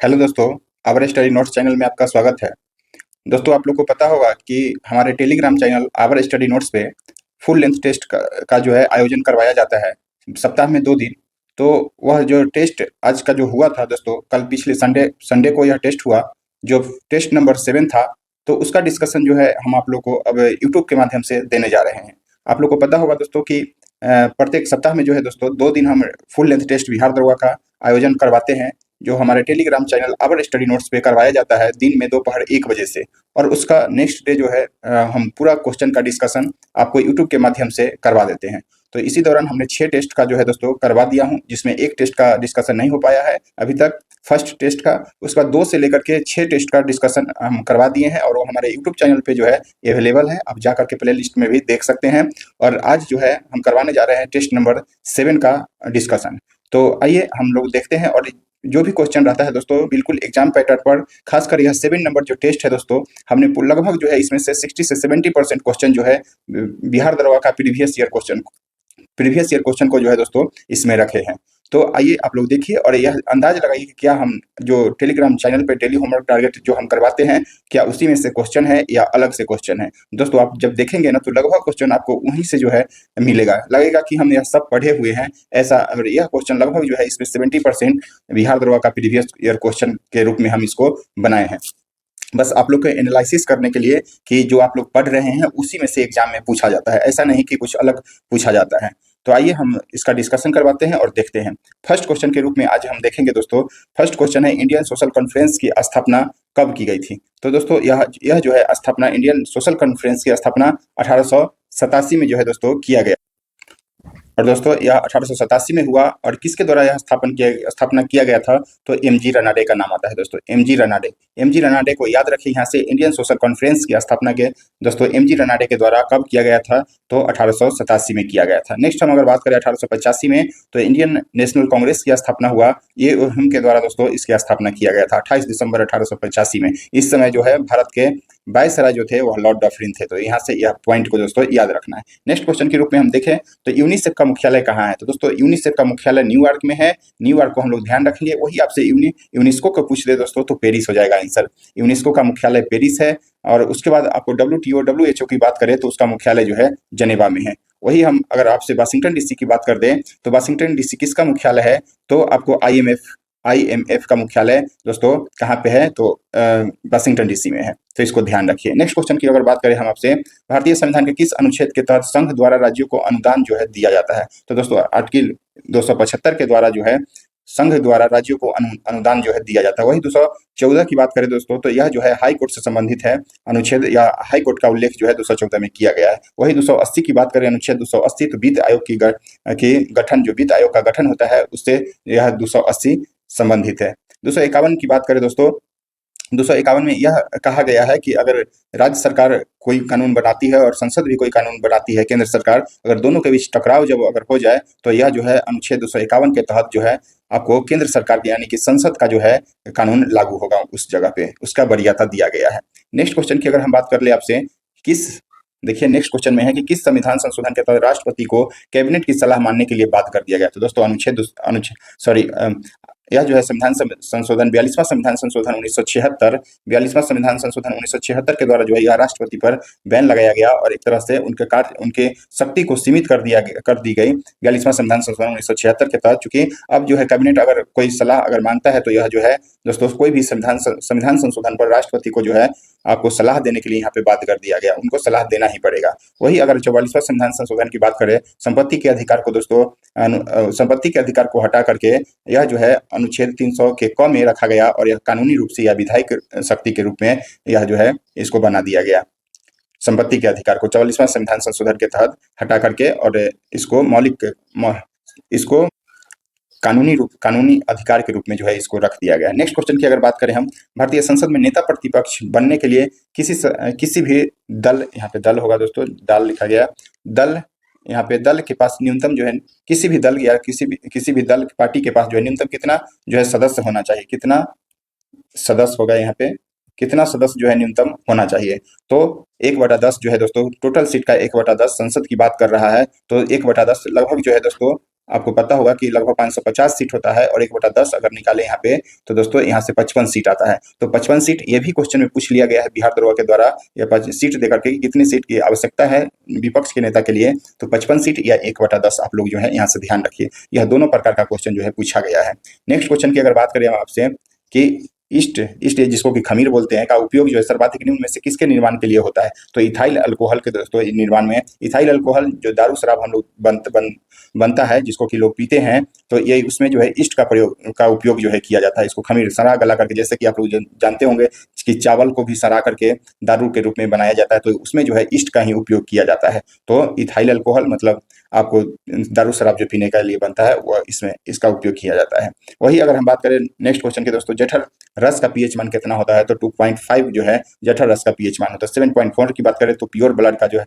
Hello दोस्तों, our study notes channel में आपका स्वागत है। दोस्तों, आप लोग को पता होगा कि हमारे Telegram channel our study notes पे फुल लेंथ टेस्ट का जो है आयोजन करवाया जाता है सप्ताह में 2 दिन। तो वह जो टेस्ट आज का जो हुआ था दोस्तों, कल पिछले संडे संडे को यह टेस्ट हुआ, जो टेस्ट नंबर 7 था। तो उसका डिस्कशन जो है हम आप लोग को अब यूट्यूब के माध्यम से देने जा रहे हैं। आप लोग को पता होगा दोस्तों कि प्रत्येक सप्ताह में जो है दोस्तों 2 दिन हम फुल लेंथ टेस्ट बिहार दरोगा का आयोजन करवाते हैं, जो हमारे Telegram channel our study notes पे करवाया जाता है दिन में दोपहर 1 बजे से। और उसका नेक्स्ट डे जो है हम पूरा क्वेश्चन का डिस्कशन आपको यूट्यूब के माध्यम से करवा देते हैं। तो इसी दौरान हमने 6 टेस्ट का जो है दोस्तों करवा दिया हूँ, जिसमें एक टेस्ट का डिस्कशन नहीं हो पाया है अभी तक, फर्स्ट टेस्ट का। उसका 2 से लेकर के 6 टेस्ट का डिस्कशन हम करवा दिए हैं और वो हमारे यूट्यूब चैनल पे जो है अवेलेबल है, आप जा करके प्ले लिस्ट में भी देख सकते हैं। और आज जो है हम करवाने जा रहे हैं टेस्ट नंबर 7 का डिस्कशन। तो आइए हम लोग देखते हैं। और जो भी क्वेश्चन रहता है दोस्तों, बिल्कुल एग्जाम पैटर्न पर, खासकर यह 7 नंबर जो टेस्ट है दोस्तों, हमने लगभग जो है इसमें से 60 से 70% क्वेश्चन जो है बिहार दरोगा का प्रीवियस ईयर क्वेश्चन को जो है दोस्तों इसमें रखे हैं। तो आइए आप लोग देखिए और यह अंदाज लगाइए कि क्या हम जो टेलीग्राम चैनल पे डेली होमवर्क टारगेट जो हम करवाते हैं, क्या उसी में से क्वेश्चन है या अलग से क्वेश्चन है। दोस्तों, आप जब देखेंगे ना तो लगभग क्वेश्चन आपको वहीं से जो है मिलेगा, लगेगा कि हम यह सब पढ़े हुए हैं ऐसा। और यह क्वेश्चन लगभग जो है इसमें 70% बिहार दरोगा का प्रीवियस ईयर क्वेश्चन के रूप में हम इसको बनाए हैं, बस आप लोग को एनालिसिस करने के लिए कि जो आप लोग पढ़ रहे हैं उसी में से एग्जाम में पूछा जाता है, ऐसा नहीं कि कुछ अलग पूछा जाता है। तो आइए हम इसका डिस्कशन करवाते हैं और देखते हैं। फर्स्ट क्वेश्चन के रूप में आज हम देखेंगे दोस्तों, फर्स्ट क्वेश्चन है इंडियन सोशल कॉन्फ्रेंस की स्थापना कब की गई थी। तो दोस्तों यह जो है स्थापना, इंडियन सोशल कॉन्फ्रेंस की स्थापना 1887 में जो है दोस्तों किया गया। और दोस्तों यह 1887 में हुआ और किसके द्वारा यह स्थापना किया गया था, तो एमजी रनाडे का नाम आता है दोस्तों, एमजी रनाडे को याद रखिए। यहाँ से इंडियन सोशल कॉन्फ्रेंस की स्थापना के दोस्तों एमजी रनाडे के द्वारा कब किया गया था, तो 1887 में किया गया था। नेक्स्ट हम अगर बात करें 1885 में, तो इंडियन नेशनल कांग्रेस की स्थापना हुआ, ये उनके द्वारा दोस्तों इसकी स्थापना किया गया था 28 दिसंबर 1885 में। इस समय जो है भारत के वायसराय जो थे वह लॉर्ड डफरिन थे। तो यहाँ से यह पॉइंट को दोस्तों याद रखना है। नेक्स्ट क्वेश्चन के रूप में हम देखें तो यूनिसेफ का मुख्यालय कहाँ है। तो दोस्तों यूनिसेफ का मुख्यालय न्यूयॉर्क में है। न्यूयॉर्क को हम लोग ध्यान रखेंगे। वही आपसे यूनेस्को को पूछ दे दोस्तों तो पेरिस हो जाएगा आंसर। यूनेस्को का मुख्यालय पेरिस है। और उसके बाद आपको WTO WHO की बात करें तो उसका मुख्यालय जो है जनेवा में है। वही हम अगर आपसे वाशिंगटन DC की बात कर दें तो वाशिंगटन DC किसका मुख्यालय है, तो आपको IMF का मुख्यालय दोस्तों कहाँ पे है, तो वाशिंगटन DC में है। तो इसको ध्यान रखिए। नेक्स्ट क्वेश्चन की अगर बात करें हम आपसे, भारतीय संविधान के किस अनुच्छेद के तहत संघ द्वारा राज्यों को अनुदान जो है दिया जाता है। तो दोस्तों आर्टिकल 275 के द्वारा जो है संघ द्वारा राज्यों को अनुदान जो है दिया जाता है। वही 214 की बात करें दोस्तों तो यह जो है हाई कोर्ट से संबंधित है अनुच्छेद, या हाई कोर्ट का उल्लेख जो है 214 में किया गया है। वही 280 की बात करें, अनुच्छेद 280, तो वित्त आयोग की गठन, जो वित्त आयोग का गठन होता है उससे यह 280 संबंधित है। 251 की बात करें दोस्तों, 251 में यह कहा गया है कि अगर राज्य सरकार कोई कानून बनाती है और संसद भी कोई कानून बनाती है, केंद्र सरकार, अगर दोनों के बीच टकराव जब अगर हो जाए तो यह जो है अनुच्छेद 251 के तहत जो है आपको केंद्र सरकार की यानी कि संसद का जो है कानून लागू होगा उस जगह पे, उसका वरीयता दिया गया है। नेक्स्ट क्वेश्चन की अगर हम बात कर ले आपसे, देखिए नेक्स्ट क्वेश्चन में है कि किस संविधान संशोधन के तहत राष्ट्रपति को कैबिनेट की सलाह मानने के लिए बात कर दिया गया। तो दोस्तों यह जो है संविधान संशोधन 42वां संविधान संशोधन 1976, 42वां संविधान संशोधन 1976 के द्वारा जो है यह राष्ट्रपति पर बैन लगाया गया और एक तरह से उनके शक्ति को सीमित कर दी गई 42वां संविधान संशोधन 1976 के तहत। चूंकि अब जो है कैबिनेट अगर कोई सलाह अगर मांगता है तो यह जो है दोस्तों कोई भी संविधान संशोधन पर राष्ट्रपति को जो है आपको सलाह देने के लिए यहाँ पे बात कर दिया गया, उनको सलाह देना ही पड़ेगा। वही अगर 44वां संविधान संशोधन की बात करें, संपत्ति के अधिकार को दोस्तों संपत्ति के अधिकार को हटा करके यह जो है अनुच्छेद 300 के क में रखा गया और यह कानूनी रूप से या विधायिक शक्ति के रूप में यह जो है इसको बना दिया गया। संपत्ति के अधिकार को 44वां संविधान संशोधन के तहत हटा करके और इसको कानूनी अधिकार के रूप में जो है इसको रख दिया गया। नेक्स्ट क्वेश्चन की अगर बात करें हम, भारतीय संसद में नेता प्रतिपक्ष बनने के लिए किसी भी दल, यहाँ पे दल होगा दोस्तों, दल लिखा गया, दल, यहाँ पे दल के पास न्यूनतम जो है किसी भी दल या किसी भी दल पार्टी के पास जो है न्यूनतम कितना जो है सदस्य होना चाहिए, कितना सदस्य होगा यहाँ पे, कितना सदस्य जो है न्यूनतम होना चाहिए। तो 1/10 जो है दोस्तों, टोटल सीट का 1/10 संसद की बात कर रहा है, तो 1/10 लगभग जो है दोस्तों आपको पता होगा कि लगभग 550 सीट होता है, और 1/10 अगर निकाले यहाँ पे तो दोस्तों यहाँ से 55 सीट आता है। तो 55 सीट ये भी क्वेश्चन में पूछ लिया गया है बिहार दरोगा के द्वारा, या सीट देकर के कितनी सीट की आवश्यकता है विपक्ष के नेता के लिए, तो 55 सीट या 1/10 आप लोग जो है यहाँ से ध्यान रखिए। यह दोनों प्रकार का क्वेश्चन जो है पूछा गया है। नेक्स्ट क्वेश्चन की अगर बात करें हम आपसे कि ईस्ट ईस्ट जिसको कि खमीर बोलते हैं, का उपयोग जो है सर्वाधिक निम्न में से किसके निर्माण के लिए होता है, तो इथाइल अल्कोहल के दोस्तों निर्माण में। इथाइल अल्कोहल जो दारू शराब हम लोग बनता है जिसको कि लोग पीते हैं, तो ये उसमें जो है ईस्ट का उपयोग जो है किया जाता है। इसको खमीर सड़ा गला करके, जैसे कि आप लोग जानते होंगे कि चावल को भी सड़ा करके दारू के रूप में बनाया जाता है, तो उसमें जो है ईस्ट का ही उपयोग किया जाता है। तो इथाइल अल्कोहल मतलब आपको दारू शराब जो पीने के लिए बनता है वह इसमें इसका उपयोग किया जाता है। वही अगर हम बात करें नेक्स्ट क्वेश्चन की दोस्तों, जठर रस का पीएच मान कितना होता है, तो 2.5 जो है जठर रस का पीएच मान होता है। 7.4 की बात करें तो प्योर ब्लड का जो है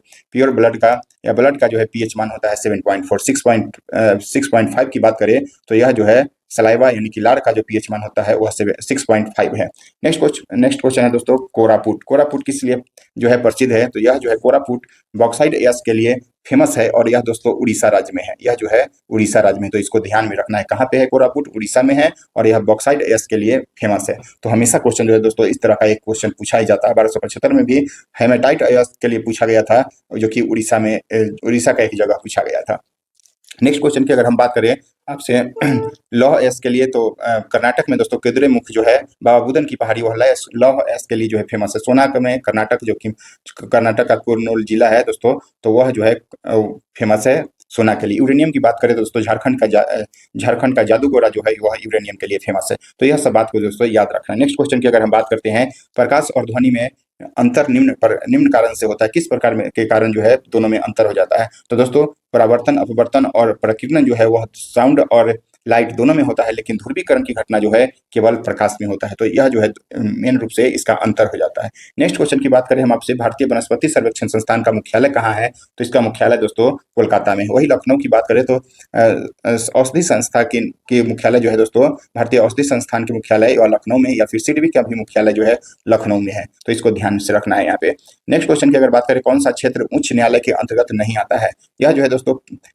ब्लड का जो है पीएच मान होता है 7.4। 6.5 की बात करें तो यह जो है सलाइवा यानी कि लार का जो पीएच मान होता है वह 6.5 है। नेक्स्ट क्वेश्चन है दोस्तों, कोरापुट। कोरापुट किस लिए जो है प्रसिद्ध है, तो यह जो है कोरापुट बॉक्साइट एश के लिए फेमस है, और यह दोस्तों उड़ीसा राज्य में है। यह जो है उड़ीसा राज्य में, तो इसको ध्यान में रखना है। कहाँ पे है कोरापुट? उड़ीसा में है, और यह बॉक्साइट एश के लिए फेमस है। तो हमेशा क्वेश्चन जो है दोस्तों इस तरह का एक क्वेश्चन पूछा ही जाता है। 1275 में भी हेमेटाइट एश के लिए पूछा गया था, जो कि उड़ीसा का एक जगह पूछा गया था। नेक्स्ट क्वेश्चन की अगर हम बात करें आपसे लौह एस के लिए, तो कर्नाटक में दोस्तों कुद्रेमुख जो है बाबा बुदन की पहाड़ी, वह लौह एस के लिए जो है फेमस है। सोनाक में कर्नाटक, जो कि कर्नाटक का कुर्नूल जिला है दोस्तों, तो वह जो है फेमस है सोना के लिए। यूरेनियम की बात करें तो दोस्तों झारखंड का जादूगोरा जो है वह यूरेनियम के लिए फेमस है। तो यह सब बात को दोस्तों याद रखना है। नेक्स्ट क्वेश्चन की अगर हम बात करते हैं, प्रकाश और ध्वनि में अंतर निम्न कारण से होता है। किस प्रकार में के कारण जो है दोनों में अंतर हो जाता है, तो दोस्तों परावर्तन, अपवर्तन और प्रकीर्णन जो है वह साउंड और लाइट दोनों में होता है, लेकिन ध्रुवीकरण की घटना जो है केवल प्रकाश में होता है। तो यह जो है मेन रूप से इसका अंतर हो जाता है। नेक्स्ट क्वेश्चन की बात करें हम आपसे, भारतीय वनस्पति सर्वेक्षण संस्थान का मुख्यालय कहाँ है, तो इसका मुख्यालय दोस्तों कोलकाता में है। वही लखनऊ की बात करें तो औषधि संस्था के मुख्यालय जो है दोस्तों, भारतीय औषधि संस्थान के मुख्यालय या लखनऊ में, या फिर सिडबी का भी मुख्यालय जो है लखनऊ में है। तो इसको ध्यान से रखना है यहाँ पे। नेक्स्ट क्वेश्चन की अगर बात करें, कौन सा क्षेत्र उच्च न्यायालय के अंतर्गत नहीं आता है, यह जो है दोस्तों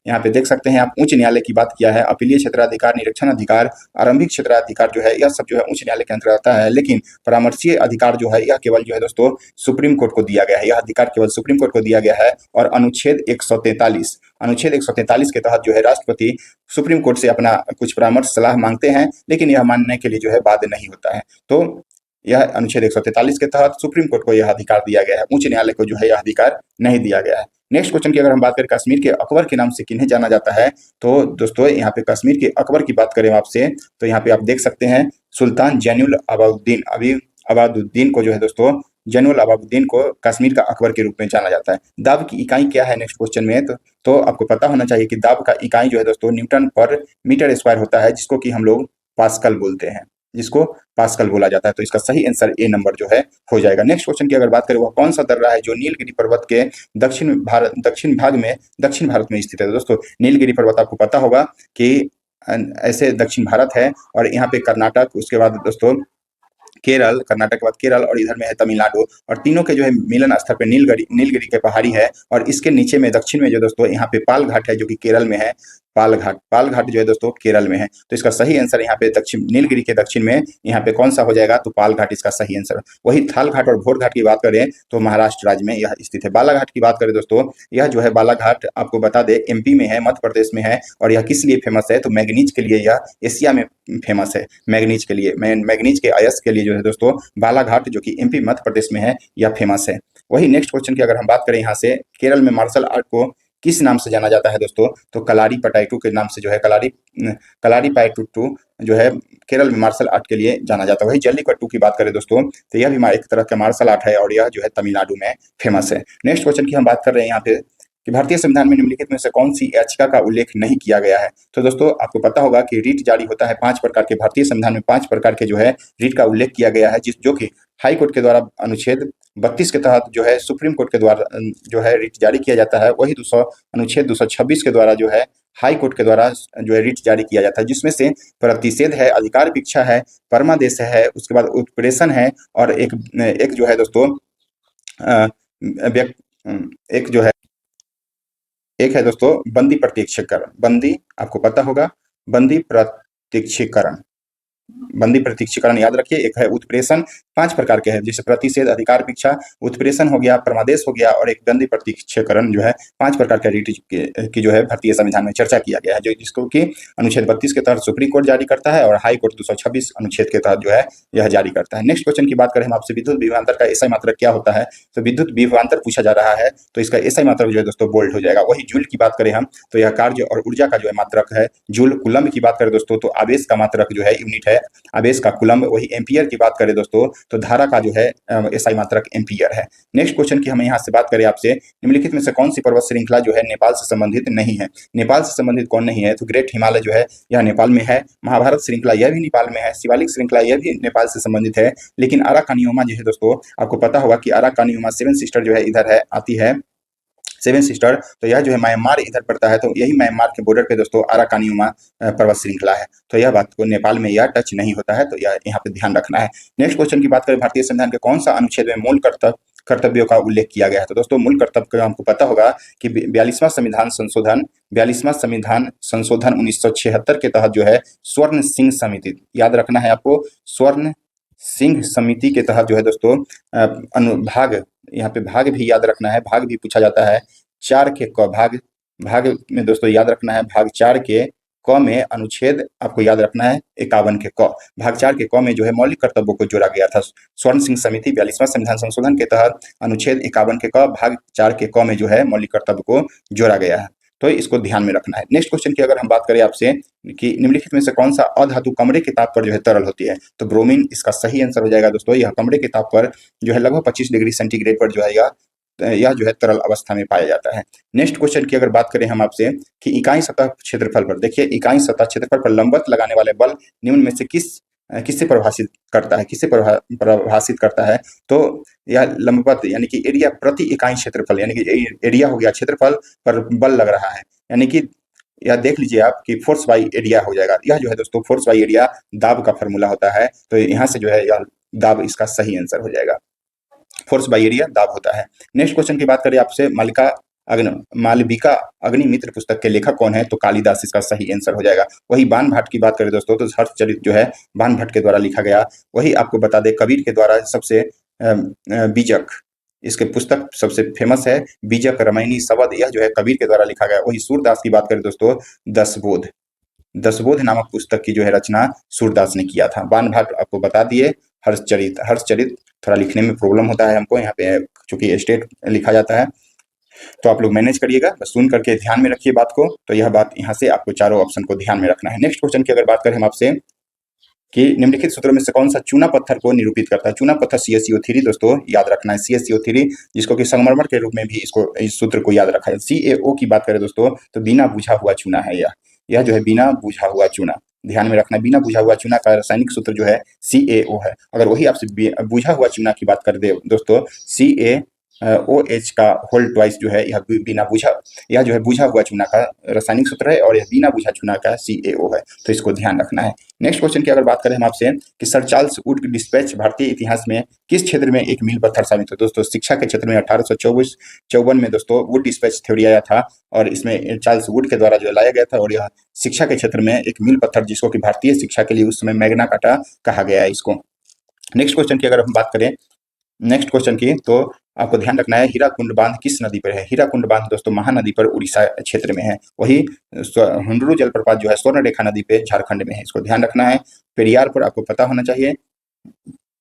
यहाँ पे देख सकते हैं आप, उच्च न्यायालय की बात किया है। अपीलीय क्षेत्राधिकार, निरीक्षण अधिकार, आरंभिक क्षेत्राधिकार जो है यह सब जो है उच्च न्यायालय के अंतर्गत आता है, लेकिन परामर्शीय अधिकार जो है यह केवल जो है दोस्तों सुप्रीम कोर्ट को दिया गया है। यह अधिकार केवल सुप्रीम कोर्ट को दिया गया है, और अनुच्छेद 143 के तहत जो है राष्ट्रपति सुप्रीम कोर्ट से अपना कुछ परामर्श सलाह मांगते हैं, लेकिन यह मानने के लिए जो है बाध्य नहीं होता है। तो यह अनुच्छेद 143 के तहत सुप्रीम कोर्ट को यह अधिकार दिया गया है, उच्च न्यायालय को जो है यह अधिकार नहीं दिया गया है। नेक्स्ट क्वेश्चन की अगर हम बात करें, कश्मीर के अकबर के नाम से किन्हें जाना जाता है, तो दोस्तों यहाँ पे कश्मीर के अकबर की बात करें आपसे, तो यहाँ पे आप देख सकते हैं सुल्तान जैनुल अबादुद्दीन को जो है दोस्तों, जैनुल अबादुद्दीन को कश्मीर का अकबर के रूप में जाना जाता है। दाब की इकाई क्या है नेक्स्ट क्वेश्चन में, तो आपको पता होना चाहिए कि दाब का इकाई जो है दोस्तों न्यूटन पर मीटर स्क्वायर होता है, जिसको कि हम लोग पास्कल बोलते हैं, जिसको पास्कल बोला जाता है। तो इसका सही आंसर ए नंबर जो है हो जाएगा। नेक्स्ट क्वेश्चन की अगर बात करें, वह कौन सा दर्रा है जो नीलगिरी पर्वत के दक्षिण भारत में स्थित है। तो दोस्तों नीलगिरी पर्वत आपको पता होगा कि ऐसे दक्षिण भारत है, और यहाँ पे कर्नाटक, उसके बाद दोस्तों केरल, कर्नाटक के बाद केरल, और इधर में है तमिलनाडु, और तीनों के जो है मिलन स्थल पे नीलगिरी के पहाड़ी है, और इसके नीचे में दक्षिण में जो दोस्तों यहाँ पे पाल घाट है, जो कि केरल में है। पाल घाट जो है दोस्तों केरल में है। तो इसका सही आंसर यहाँ पे दक्षिण नीलगिरी के दक्षिण में यहाँ पे कौन सा हो जाएगा, तो पाल घाट इसका सही आंसर। वही थाल घाट और भोर घाट की बात करें तो महाराष्ट्र राज्य में यह स्थित है। बालाघाट की बात करें दोस्तों, यह जो है बालाघाट आपको बता दे एमपी में है, मध्य प्रदेश में है, और यह किस लिए फेमस है, तो मैग्नीज के लिए यह एशिया में फेमस है। मैग्नीज के लिए, मैग्नीज के अयस्क के लिए जो है दोस्तों बालाघाट, जो कि एमपी मध्य प्रदेश में है, यह फेमस है। वही नेक्स्ट क्वेश्चन की अगर हम बात करें यहाँ से, केरल में मार्शल आर्ट को किस नाम से जाना जाता है दोस्तों, तो कलारी पटाइटू के नाम से जो है कलारी पाइटुटू जो है केरल में मार्शल आर्ट के लिए जाना जाता है। वही जल्लीकट्टू की बात करें दोस्तों, तो यह भी एक तरह का मार्शल आर्ट है, और यह जो है तमिलनाडु में फेमस है। नेक्स्ट क्वेश्चन की हम बात कर रहे हैं यहाँ पे कि भारतीय संविधान में निम्नलिखित में से कौन सी याचिका का उल्लेख नहीं किया गया है। तो दोस्तों आपको पता होगा कि रीट जारी होता है 5 प्रकार के, भारतीय संविधान में 5 प्रकार के जो है रीट का उल्लेख किया गया है, जो कि हाई कोर्ट के द्वारा अनुच्छेद 32 के तहत जो है सुप्रीम कोर्ट के द्वारा जो है रीट जारी किया जाता है। वही अनुच्छेद 226 के द्वारा जो है हाई कोर्ट के द्वारा जो है रीट जारी किया जाता है, जिसमें से प्रतिषेध है, अधिकार भिक्षा है, परमादेश है, उसके बाद उत्प्रेषण है, और एक जो है दोस्तों एक जो है एक है दोस्तों बंदी प्रत्यक्षीकरण। बंदी आपको पता होगा, बंदी प्रत्यक्षीकरण। बंदी प्रत्यक्षीकरण याद रखिए। एक है उत्प्रेषण। 5 प्रकार के हैं, जैसे प्रतिषेध, अधिकार भिक्षा, उत्प्रेषण हो गया, परमादेश हो गया और एक बंदी प्रत्यक्षीकरण जो है 5 प्रकार के रीति की जो है भारतीय संविधान में चर्चा किया गया है, जो जिसको कि अनुच्छेद 32 के तहत सुप्रीम कोर्ट जारी करता है और हाई कोर्ट 226 अनुच्छेद के तहत जो है यह जारी करता है। नेक्स्ट क्वेश्चन की बात करें हम आपसे, विद्युत विभवांतर का एसआई मात्रक क्या होता है? तो विद्युत विभवांतर पूछा जा रहा है तो इसका एसआई मात्रक जो है दोस्तों बोल्ड हो जाएगा। वही जूल की बात करें हम तो यह कार्य और ऊर्जा का जो है मात्रक है जूल। कूलम्ब की बात करें दोस्तों तो आवेश का मात्रक जो है यूनिट है आवेश का कूलम्ब। वही एम्पियर की बात करें दोस्तों तो धारा का जो है एसआई मात्रक एम्पियर है। नेक्स्ट क्वेश्चन की हम यहाँ से बात करें आपसे, निम्नलिखित में से कौन सी पर्वत श्रृंखला जो है नेपाल से संबंधित नहीं है? नेपाल से संबंधित कौन नहीं है? तो ग्रेट हिमालय जो है यह नेपाल में है। महाभारत श्रृंखला यह भी नेपाल में है। शिवालिक श्रृंखला यह भी नेपाल से संबंधित है। लेकिन अराकानियोमा जो है दोस्तों आपको पता होगा कि अराकानियोमा 7 सिस्टर जो है इधर है आती है, 7 सिस्टर। तो यह जो है म्यांमार इधर पड़ता है, तो यही म्यांमार के बॉर्डर पे दोस्तों अराकानियोमा पर्वत श्रृंखला है। तो यह बात को नेपाल में यह टच नहीं होता है, तो यह यहाँ पे ध्यान रखना है। नेक्स्ट क्वेश्चन की बात करें, भारतीय संविधान के कौन सा अनुच्छेद में मूल कर्तव्यों का उल्लेख किया गया है? तो दोस्तों मूल कर्तव्य का हमको पता होगा कि 42वां संविधान संशोधन 1976 के तहत जो है स्वर्ण सिंह समिति, याद रखना है आपको, स्वर्ण सिंह समिति के तहत जो है दोस्तों अनुभाग, यहाँ पे भाग भी याद रखना है, भाग भी पूछा जाता है 4 के क भाग में दोस्तों याद रखना है, भाग 4 के क में अनुच्छेद आपको याद रखना है 51 के क। भाग 4 के क में जो है मौलिक कर्तव्यों को जोड़ा गया था। स्वर्ण सिंह समिति 42वां संविधान संशोधन के तहत अनुच्छेद 51 के क भाग 4 के क में जो है मौलिक कर्तव्य को जोड़ा गया है, तो इसको ध्यान में रखना है। नेक्स्ट क्वेश्चन की अगर हम बात करें आपसे कि निम्नलिखित में से कौन सा अधातु कमरे के ताप पर जो है तरल होती है? तो ब्रोमीन इसका सही आंसर हो जाएगा दोस्तों। यह कमरे के ताप पर जो है लगभग 25 डिग्री सेंटीग्रेड पर जो है यह जो है तरल अवस्था में पाया जाता है। नेक्स्ट क्वेश्चन की अगर बात करें हम आपसे कि इकाई सतह क्षेत्रफल पर, देखिए इकाई सतह क्षेत्रफल पर लंबवत लगाने वाले बल निम्न में से किससे प्रभाषित करता है? किससे प्रभाषित करता है? तो यह लंबवत यानी कि एरिया प्रति इकाई क्षेत्रफल, यानी कि एरिया हो गया क्षेत्रफल पर बल लग रहा है, यानी कि यह देख लीजिए आप कि फोर्स बाई एरिया हो जाएगा। यह जो है दोस्तों फोर्स बाई एरिया दाब का फॉर्मूला होता है, तो यहाँ से जो है यह दाब इसका सही आंसर हो जाएगा। फोर्स बाई एरिया दाब होता है। नेक्स्ट क्वेश्चन की बात करें आपसे, मालविका अग्निमित्र पुस्तक के लेखक कौन है? तो कालिदास इसका सही आंसर हो जाएगा। वही बाण भट्ट की बात करें दोस्तों तो हर्षचरित जो है बाण भट्ट के द्वारा लिखा गया। वही आपको बता दें कबीर के द्वारा सबसे बीजक, इसके पुस्तक सबसे फेमस है बीजक रामायणी शब्द, यह जो है कबीर के द्वारा लिखा गया। वही सूरदास की बात करें दोस्तों दसबोध नामक पुस्तक की जो है रचना सूरदास ने किया था। बाण भट्ट आपको बता दिए। हर्षचरित थोड़ा लिखने में प्रॉब्लम होता है हमको, यहाँ पे चूंकि स्टेट लिखा जाता है, तो आप लोग मैनेज करिएगा, बस सुन करके ध्यान में रखिए बात को। तो यह बात यहाँ से आपको चारों ऑप्शन को ध्यान में रखना है। नेक्स्ट क्वेश्चन की अगर बात करें हम आपसे कि निम्नलिखित सूत्रों में से कौन सा चूना पत्थर को निरूपित करता है? चूना पत्थर CaCO3 दोस्तों याद रखना है, CaCO3, जिसको कि संगमरमर के रूप में भी इस सूत्र को याद रखा है। CaO की बात करें दोस्तों तो बिना बुझा हुआ चूना है यह जो है बिना बुझा हुआ चूना, ध्यान में रखना। बिना बुझा हुआ चूना का रासायनिक सूत्र जो है CaO है। अगर वही आपसे बुझा हुआ चूना की बात कर दे दोस्तों CaOH का होल ट्वाइस जो है यह बिना बुझा, यह जो है बुझा हुआ चूना का रासायनिक सूत्र है और यह बिना बुझा चूना का CaO है, तो इसको ध्यान रखना है। नेक्स्ट क्वेश्चन की अगर बात करें हम आपसे कि सर चार्ल्स वुड डिस्पैच भारतीय इतिहास में किस क्षेत्र में एक मील पत्थर साबित हुआ? दोस्तों शिक्षा के क्षेत्र में 1854 में दोस्तों वुड डिस्पैच थ्योरी आया था और इसमें चार्ल्स वुड के द्वारा जो लाया गया था, और यह शिक्षा के क्षेत्र में एक मील पत्थर, जिसको कि भारतीय शिक्षा के लिए उस समय मैग्ना कार्टा कहा गया है इसको। नेक्स्ट क्वेश्चन की अगर हम बात करें नेक्स्ट क्वेश्चन की तो आपको ध्यान रखना है हीराकुंड बांध किस नदी पर है? हीराकुंड बांध दोस्तों महानदी पर उड़ीसा क्षेत्र में है। वही हुंडरू जलप्रपात जो है स्वर्ण रेखा नदी पे झारखंड में है, इसको ध्यान रखना है। पेरियार पर आपको पता होना चाहिए,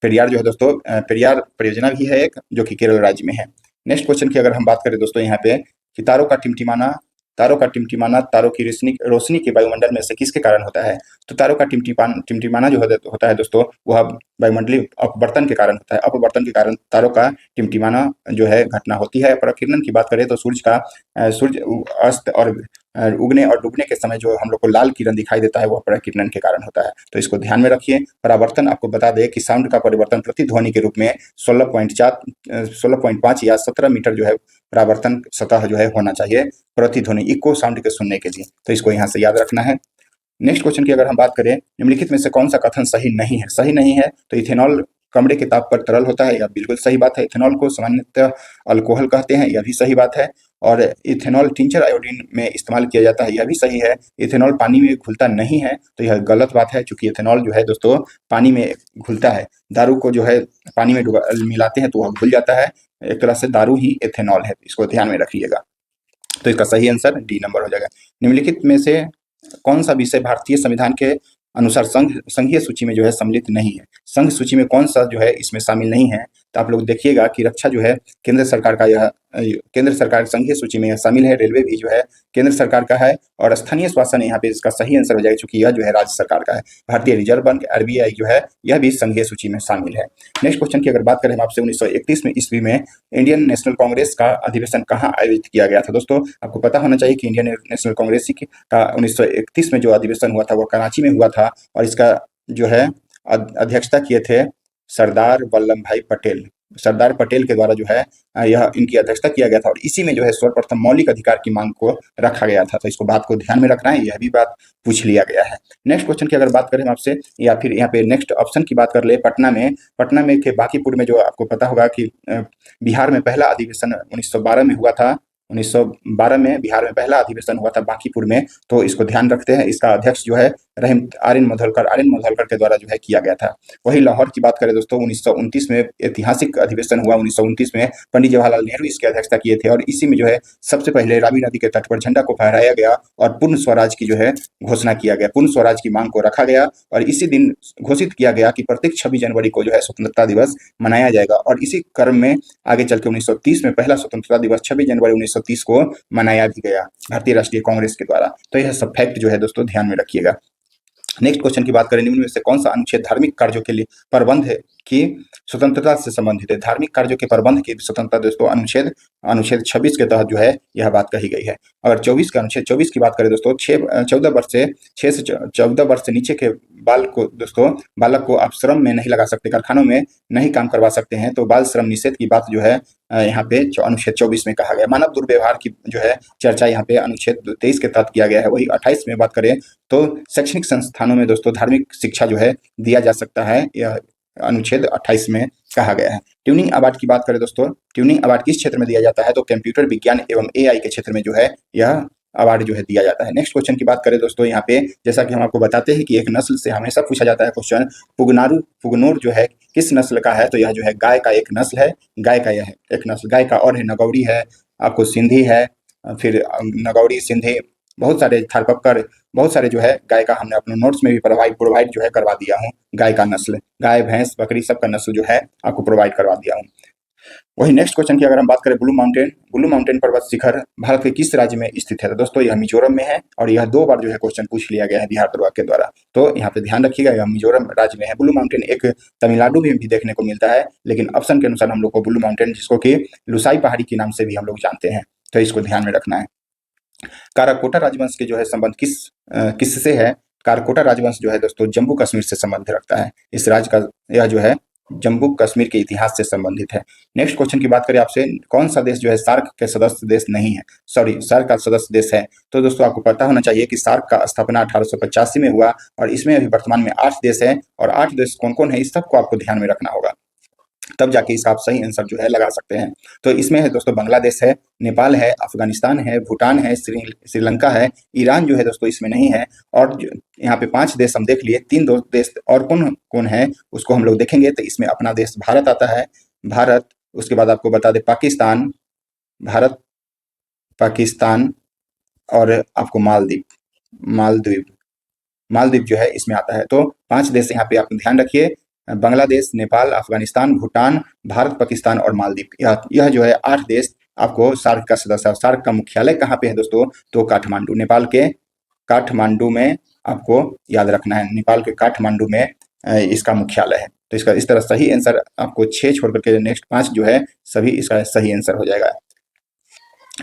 पेरियार जो है दोस्तों पेरियार परियोजना भी है एक, जो कि केरल राज्य में है। नेक्स्ट क्वेश्चन की अगर हम बात करें दोस्तों यहाँ पे कि तारों का टिमटिमाना तारों की रोशनी के वायुमंडल में से किसके कारण होता है? तो तारों का टिमटिमाना जो होता है दोस्तों वह वायुमंडलीय अपवर्तन के कारण होता है। अपवर्तन के कारण तारों का टिमटिमाना जो है घटना होती है। प्रकिरण की बात करें तो सूर्य अस्त और उगने और डूबने के समय जो हम लोग को लाल किरण दिखाई देता है वह प्रकिरण के कारण होता है, तो इसको ध्यान में रखिए। परावर्तन आपको बता दें कि साउंड का परिवर्तन प्रतिध्वनि के रूप में 16.5 या 17 मीटर जो है परावर्तन सतह जो है होना चाहिए प्रतिध्वनि इको साउंड के सुनने के लिए, तो इसको यहाँ से याद रखना है। नेक्स्ट क्वेश्चन की अगर हम बात करें निम्नलिखित में से कौन सा कथन सही नहीं है? सही नहीं है तो इथेनॉल कमरे के ताप पर तरल होता है, यह बिल्कुल सही बात है। इथेनॉल को सामान्यतः अल्कोहल कहते हैं, यह भी सही बात है। और इथेनॉल टिंचर आयोडीन में इस्तेमाल किया जाता है, यह भी सही है। इथेनॉल पानी में घुलता नहीं है, तो यह गलत बात है, चूंकि इथेनॉल जो है दोस्तों पानी में घुलता है। दारू को जो है पानी में मिलाते हैं तो वह घुल जाता है, एक तरह से दारू ही इथेनॉल है, इसको ध्यान में रखिएगा। तो इसका सही आंसर डी नंबर हो जाएगा। निम्नलिखित में से कौन सा विषय भारतीय संविधान के अनुसार संघीय सूची में जो है सम्मिलित नहीं है? संघ सूची में कौन सा जो है इसमें शामिल नहीं है? तो आप लोग देखिएगा कि रक्षा जो है केंद्र सरकार का, यह केंद्र सरकार संघीय सूची में शामिल है। रेलवे भी जो है केंद्र सरकार का है, और स्थानीय शासन यहाँ पे इसका सही आंसर हो जाएगा, क्योंकि यह जो है राज्य सरकार का है। भारतीय रिजर्व बैंक आरबीआई जो है यह भी संघीय सूची में शामिल है। नेक्स्ट क्वेश्चन की अगर बात करें हम आपसे, 1931 में ईस्वी में इंडियन नेशनल कांग्रेस का अधिवेशन कहाँ आयोजित किया गया था? दोस्तों आपको पता होना चाहिए कि इंडियन नेशनल कांग्रेस का 1931 में जो अधिवेशन हुआ था वो कराची में हुआ था, और इसका जो है अध्यक्षता किए थे सरदार वल्लभ भाई पटेल। सरदार पटेल के द्वारा जो है यह इनकी अध्यक्षता किया गया था, और इसी में जो है सर्वप्रथम मौलिक अधिकार की मांग को रखा गया था। तो इसको बात को ध्यान में रखना है, यह भी बात पूछ लिया गया है। नेक्स्ट क्वेश्चन की अगर बात करें हम आपसे, या फिर यहाँ पे नेक्स्ट ऑप्शन की बात कर ले, पटना में के बांकीपुर में जो आपको पता होगा कि बिहार में पहला अधिवेशन 1912 में हुआ था। 1912 में बिहार में पहला अधिवेशन हुआ था बांकीपुर में, तो इसको ध्यान रखते हैं। इसका अध्यक्ष जो है आर्यन मधोलकर के द्वारा जो है किया गया था। वही लाहौर की बात करें दोस्तों, 1929 में ऐतिहासिक अधिवेशन हुआ। 1929 में पंडित जवाहरलाल नेहरू इसकी अध्यक्षता किए थे, और इसी में जो है सबसे पहले रावी नदी के तट पर झंडा को फहराया गया और पूर्ण स्वराज की जो है घोषणा किया गया, पूर्ण स्वराज की मांग को रखा गया, और इसी दिन घोषित किया गया कि प्रत्येक 26 जनवरी को जो है स्वतंत्रता दिवस मनाया जाएगा। और इसी क्रम में आगे चल के 1930 में पहला स्वतंत्रता दिवस 26 जनवरी 1930 को मनाया भी गया भारतीय राष्ट्रीय कांग्रेस के द्वारा। तो यह सब फैक्ट जो है दोस्तों ध्यान में रखिएगा। नेक्स्ट क्वेश्चन की बात करें, निम्न में से कौन सा अनुच्छेद धार्मिक कार्यों के लिए प्रबंध की स्वतंत्रता से संबंधित है? धार्मिक कार्यों के प्रबंध की स्वतंत्रता दोस्तों अनुच्छेद 26 के तहत जो है यह बात कही गई है। अगर अनुच्छेद 24 की बात करें दोस्तों, 6 से 14 वर्ष से नीचे के बालक को आप श्रम में नहीं लगा सकते, कारखानों में नहीं काम करवा सकते हैं, तो बाल श्रम निषेध की बात जो है यहाँ पे अनुच्छेद 24 में कहा गया। मानव दुर्व्यवहार की जो है चर्चा यहाँ पे अनुच्छेद 23 के तहत किया गया है। वही 28 में बात करें तो शैक्षणिक संस्थानों में दोस्तों धार्मिक शिक्षा जो है दिया जा सकता है, यह अनुच्छेद 28 में कहा गया है। ट्यूनिंग अवार्ड की बात करें दोस्तों, ट्यूनिंग अवार्ड किस क्षेत्र में दिया जाता है? तो कंप्यूटर विज्ञान एवं एआई के क्षेत्र में जो है यह अवार्ड जो है दिया जाता है। नेक्स्ट क्वेश्चन की बात करें दोस्तों, यहाँ पे जैसा कि हम आपको बताते हैं कि एक नस्ल से हमेशा पूछा जाता है क्वेश्चन, पुगनूर जो है किस नस्ल का है? तो यह जो है गाय का एक नस्ल है, गाय का यह एक नस्ल गाय का, और है नगौड़ी है, आपको सिंधी है, फिर नगौड़ी सिंधी, बहुत सारे थारपक्कर, बहुत सारे जो है गाय का हमने अपने नोट्स में भी प्रोवाइड जो है करवा दिया हूँ। गाय का नस्ल, गाय भैंस बकरी सबका नस्ल जो है आपको प्रोवाइड करवा दिया हूँ। वही नेक्स्ट क्वेश्चन की अगर हम बात करें, ब्लू माउंटेन पर्वत शिखर भारत के किस राज्य में स्थित है? तो दोस्तों यह मिजोरम में है, और यह 2 बार जो है क्वेश्चन पूछ लिया गया है बिहार दरबार के द्वारा, तो यहाँ पे ध्यान रखिएगा यह मिजोरम राज्य में है। ब्लू माउंटेन एक तमिलनाडु में भी देखने को मिलता है, लेकिन ऑप्शन के अनुसार हम लोग को ब्लू माउंटेन, जिसको कि लुसाई पहाड़ी के नाम से भी हम लोग जानते हैं, तो इसको ध्यान में रखना है। काराकोटा राजवंश के जो है संबंध किससे है? काराकोटा राजवंश जो है दोस्तों जम्मू कश्मीर से संबंध रखता है। इस राज्य का यह जो है जम्मू कश्मीर के इतिहास से संबंधित है। नेक्स्ट क्वेश्चन की बात करें आपसे, कौन सा देश जो है सार्क के सदस्य देश नहीं है? सार्क का सदस्य देश है। तो दोस्तों आपको पता होना चाहिए कि सार्क का स्थापना 1885 में हुआ, और इसमें अभी वर्तमान में 8 देश है, और 8 देश कौन कौन है इस सबको आपको ध्यान में रखना होगा, तब जाके इसका आप सही आंसर जो है लगा सकते हैं। तो इसमें है दोस्तों बांग्लादेश है, नेपाल है, अफगानिस्तान है, भूटान है, श्रीलंका है, ईरान जो है दोस्तों इसमें नहीं है, और यहाँ पे 5 देश हम देख लिए, 3 देश और कौन कौन है उसको हम लोग देखेंगे। तो इसमें अपना देश भारत आता है, भारत, उसके बाद आपको बता दें पाकिस्तान, भारत, पाकिस्तान, और आपको मालदीव जो है इसमें आता है। तो 5 देश यहाँ पे आप ध्यान रखिए, बांग्लादेश, नेपाल, अफगानिस्तान, भूटान, भारत, पाकिस्तान और मालदीव। यह जो है 8 देश आपको सार्क का सदस्य है। सार्क का मुख्यालय कहाँ पे है दोस्तों? तो काठमांडू, नेपाल के काठमांडू में आपको याद रखना है, नेपाल के काठमांडू में इसका मुख्यालय है। तो इसका इस तरह सही आंसर आपको 6 छोड़ करके नेक्स्ट 5 जो है सभी इसका सही आंसर हो जाएगा।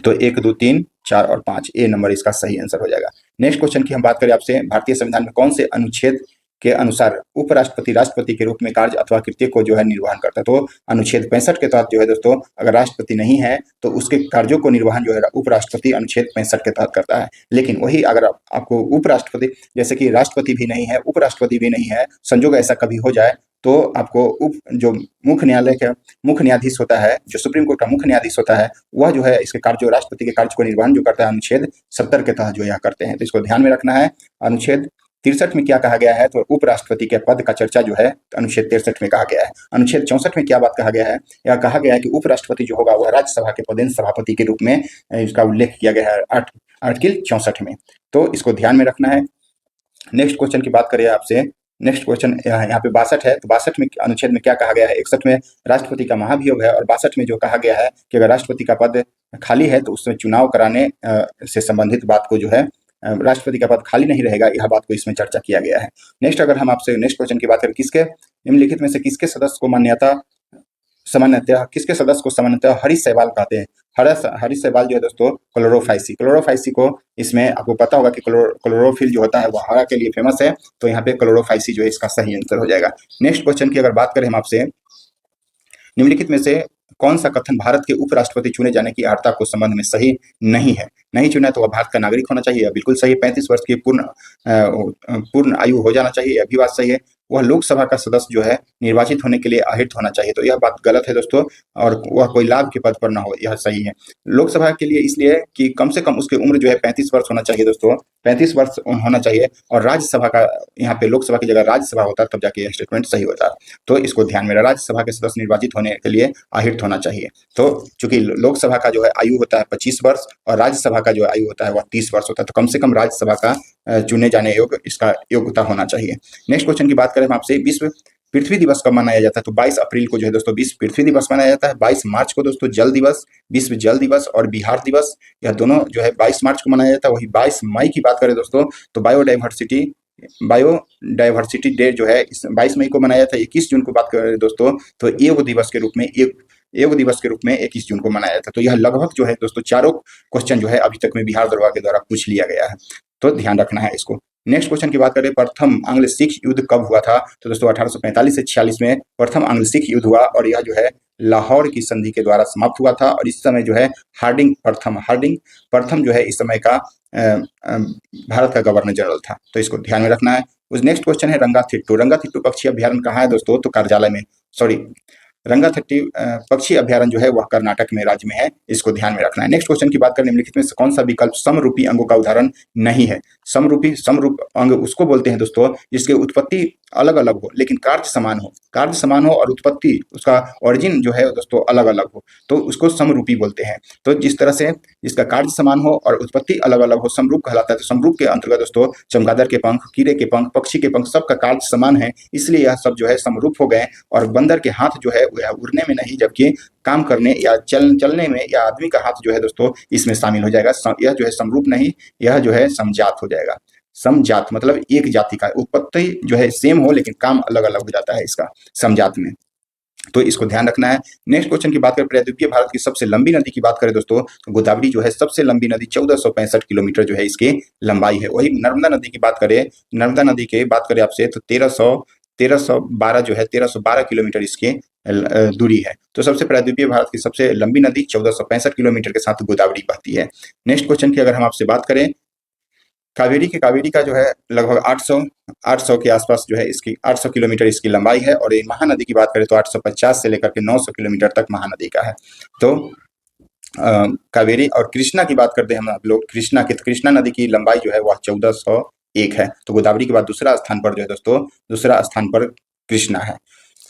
तो 1, 2, 3, 4 और 5 ए नंबर इसका सही आंसर हो जाएगा। नेक्स्ट क्वेश्चन की हम बात करें आपसे, भारतीय संविधान में कौन से अनुच्छेद के अनुसार उपराष्ट्रपति राष्ट्रपति के रूप में कार्य अथवा कृत्य को जो है निर्वहन करता है? तो अनुच्छेद 65 के तहत जो है दोस्तों अगर राष्ट्रपति नहीं है तो उसके कार्यों को निर्वहन जो है उपराष्ट्रपति अनुच्छेद 65 के तहत करता है। लेकिन वही अगर आपको उपराष्ट्रपति, जैसे कि राष्ट्रपति भी नहीं है, उपराष्ट्रपति भी नहीं है, संजोग ऐसा कभी हो जाए तो आपको जो मुख्य न्यायाधीश होता है, जो सुप्रीम कोर्ट का मुख्य न्यायाधीश होता है, वह जो है इसके कार्य, जो राष्ट्रपति के कार्य को निर्वहन जो करता है, अनुच्छेद 70 के तहत जो यह करते हैं। तो इसको ध्यान में रखना है। अनुच्छेद 63 में क्या कहा गया है, तो उपराष्ट्रपति के पद का चर्चा जो है अनुच्छेद 63 में कहा गया है। अनुच्छेद 64 में क्या बात कहा गया है, यह कहा गया है कि उपराष्ट्रपति जो होगा वह राज्यसभा के पदेन सभापति के रूप में इसका उल्लेख किया गया है आर्टिकल 64 में। तो इसको ध्यान में रखना है। नेक्स्ट क्वेश्चन की बात करें आपसे, नेक्स्ट क्वेश्चन यहाँ पे 62 है। तो 62 में अनुच्छेद में क्या कहा गया है, 61 में राष्ट्रपति का महाभियोग है, और 62 में जो कहा गया है कि अगर राष्ट्रपति का पद खाली है तो उसमें चुनाव कराने से संबंधित बात को जो है, राष्ट्रपति का पद खाली नहीं रहेगा, यह बात को इसमें चर्चा किया गया है। नेक्स्ट अगर हम आपसे नेक्स्ट क्वेश्चन की बात करें, किसके निम्नलिखित में से किसके सदस्य को किसके सदस्य को सामान्यतः हरीश सहवाल कहते हैं। हरीश सहवाल जो है दोस्तों क्लोरोफाइसी को, इसमें आपको पता होगा कि क्लोरोफिल जो होता है वह हरा के लिए फेमस है, तो यहाँ पे क्लोरोफाइसी जो है इसका सही आंसर हो जाएगा। नेक्स्ट क्वेश्चन की अगर बात करें हम आपसे, निम्नलिखित में से कौन सा कथन भारत के उपराष्ट्रपति चुने जाने की अर्हता को संबंध में सही नहीं है। नहीं चुना तो वह भारत का नागरिक होना चाहिए, बिल्कुल सही। 35 वर्ष की पूर्ण आयु हो जाना चाहिए, अभी बात सही है। वह लोकसभा का सदस्य जो है निर्वाचित होने के लिए अहिर्त होना चाहिए, तो यह बात गलत है दोस्तों। और वह कोई लाभ के पद पर ना हो, यह सही है। लोकसभा के लिए इसलिए कि कम से कम उसकी उम्र जो है 35 वर्ष होना चाहिए दोस्तों, 35 वर्ष होना चाहिए। और राज्यसभा का, यहाँ पे लोकसभा की जगह राज्यसभा होता है, तब जाके यह स्टेटमेंट सही होता है। तो इसको ध्यान में, राज्यसभा के सदस्य निर्वाचित होने के लिए अहिर्त होना चाहिए। तो चूंकि लोकसभा का जो है आयु होता है 25 वर्ष और राज्यसभा का जो आयु होता है वह 30 वर्ष होता है, तो कम से कम राज्यसभा का चुने जाने योग्य इसका योग्यता होना चाहिए। नेक्स्ट क्वेश्चन की बात करें हम आपसे, विश्व पृथ्वी दिवस कब मनाया जाता है, तो 22 अप्रैल को जो है दोस्तों विश्व पृथ्वी दिवस मनाया जाता है। 22 मार्च को दोस्तों जल दिवस, विश्व जल दिवस और बिहार दिवस, यह दोनों जो है 22 मार्च को मनाया जाता है। वही 22 मई की बात करें दोस्तों, तो बायोडाइवर्सिटी डे जो है 22 मई को मनाया जाता है। 21 जून को बात करें दोस्तों, तो योग दिवस के रूप में 21 जून को मनाया जाता है। तो यह लगभग जो है दोस्तों चारों क्वेश्चन जो है अभी तक में बिहार दरबार के द्वारा पूछ लिया गया है, तो ध्यान रखना है इसको। नेक्स्ट क्वेश्चन की बात करें, प्रथम आंग्ल सिख युद्ध कब हुआ था, तो दोस्तों 1845 से 46 में प्रथम आंग्ल सिख युद्ध हुआ, और यह जो है लाहौर की संधि के द्वारा समाप्त हुआ था। और इस समय जो है हार्डिंग प्रथम जो है इस समय का भारत का गवर्नर जनरल था, तो इसको ध्यान में रखना है। उस नेक्स्ट क्वेश्चन है रंगाथिट्टू पक्षी अभ्यारण्य कहाँ है दोस्तों, तो कार्यालय में, रंगाथिट्टी पक्षी अभ्यारण्य जो है वह कर्नाटक में राज्य में है, इसको ध्यान में रखना है। नेक्स्ट क्वेश्चन की बात करें, निम्नलिखित में से कौन सा विकल्प समरूपी अंगों का उदाहरण नहीं है। समरूप अंग उसको बोलते हैं दोस्तों जिसके उत्पत्ति अलग अलग हो लेकिन कार्य समान हो और उत्पत्ति, उसका ओरिजिन जो है दोस्तों अलग अलग हो, तो उसको समरूपी बोलते हैं। तो जिस तरह से जिसका कार्य समान हो और उत्पत्ति अलग अलग हो, समरूप कहलाता है। तो समरूप के अंतर्गत दोस्तों चमगादड़ के पंख, कीड़े के पंख, पक्षी के पंख, सबका कार्य समान है, इसलिए यह सब जो है समरूप हो गए। और बंदर के हाथ जो है वह उड़ने में नहीं, जबकि काम करने या चलने में, या आदमी का हाथ जो है दोस्तों इसमें शामिल हो जाएगा। यह जो है समरूप नहीं, यह जो है समजात हो जाएगा। समजात मतलब एक जाति का, उत्पत्ति जो है सेम हो लेकिन काम अलग अलग हो जाता है इसका समजात में, तो इसको ध्यान रखना है। नेक्स्ट क्वेश्चन की बात करें, प्रायद्वीपीय भारत की सबसे लंबी नदी की बात करें दोस्तों, तो गोदावरी जो है सबसे लंबी नदी, 1465 किलोमीटर जो है इसकी लंबाई है। वही नर्मदा नदी की बात करें, आपसे, तो 1312 जो है 1312 किलोमीटर इसकी दूरी है। तो सबसे प्रायद्वीपीय भारत की सबसे लंबी नदी 1465 किलोमीटर के साथ गोदावरी बहती है। नेक्स्ट क्वेश्चन की अगर हम आपसे बात करें, कावेरी का जो है लगभग 800 के आसपास जो है इसकी 800 किलोमीटर इसकी लंबाई है। और ये महानदी की बात करें तो 850 से लेकर के 900 किलोमीटर तक महानदी का है। तो कावेरी और कृष्णा की बात करते हैं हम लोग, कृष्णा नदी की लंबाई जो है वह 1401 है। तो गोदावरी के बाद दूसरा स्थान पर कृष्णा है।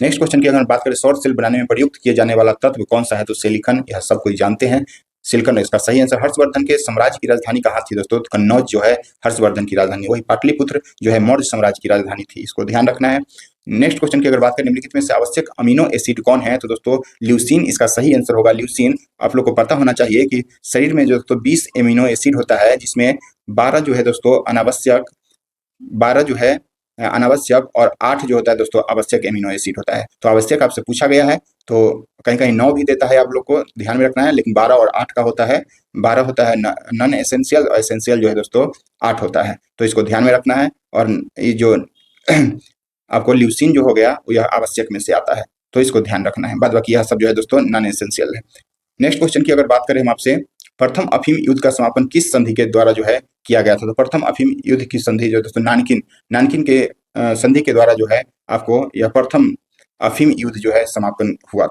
नेक्स्ट क्वेश्चन की अगर बात करें, सौर सेल बनाने में प्रयुक्त किए जाने वाला तत्व कौन सा है, तो सिलिकॉन, यह सब कोई जानते हैं, सिलिकॉन इसका सही आंसर। हर्षवर्धन के साम्राज्य की राजधानी कहाँ थी दोस्तों, तो कन्नौज जो है हर्षवर्धन की राजधानी, वही पाटलिपुत्र जो है मौर्य साम्राज्य की राजधानी थी, इसको ध्यान रखना है। नेक्स्ट क्वेश्चन की अगर बात करें, निम्नलिखित में से आवश्यक अमीनो एसिड कौन है, तो दोस्तों ल्यूसीन इसका सही आंसर होगा। ल्यूसीन आप लोग को पता होना चाहिए कि शरीर में जो दोस्तों 20 एमिनो एसिड होता है, जिसमें 12 जो है दोस्तों अनावश्यक और 8 जो होता है दोस्तों आवश्यक एमिनो एसिड होता है। तो आवश्यक आपसे पूछा गया है, तो कहीं 9 भी देता है, आप लोग को ध्यान में रखना है, लेकिन 12 और 8 का होता है। 12 होता है नॉन एसेंशियल, और एसेंशियल जो है दोस्तों 8 होता है, तो इसको ध्यान में रखना है। और ये जो आपको ल्यूसीन जो हो गया वो यह आवश्यक में से आता है, तो इसको ध्यान रखना है। बाद बाकी यह सब जो है दोस्तों नॉन एसेंशियल है। नेक्स्ट क्वेश्चन की अगर बात करें हम आपसे, प्रथम अफीम युद्ध का समापन किस संधि के द्वारा जो है किया गया था? तो प्रथम अफीम युद्ध की संधि जो दोस्तों नानकिन के संधि के द्वारा जो है आपको यह प्रथम अफीम युद्ध जो है समापन हुआ।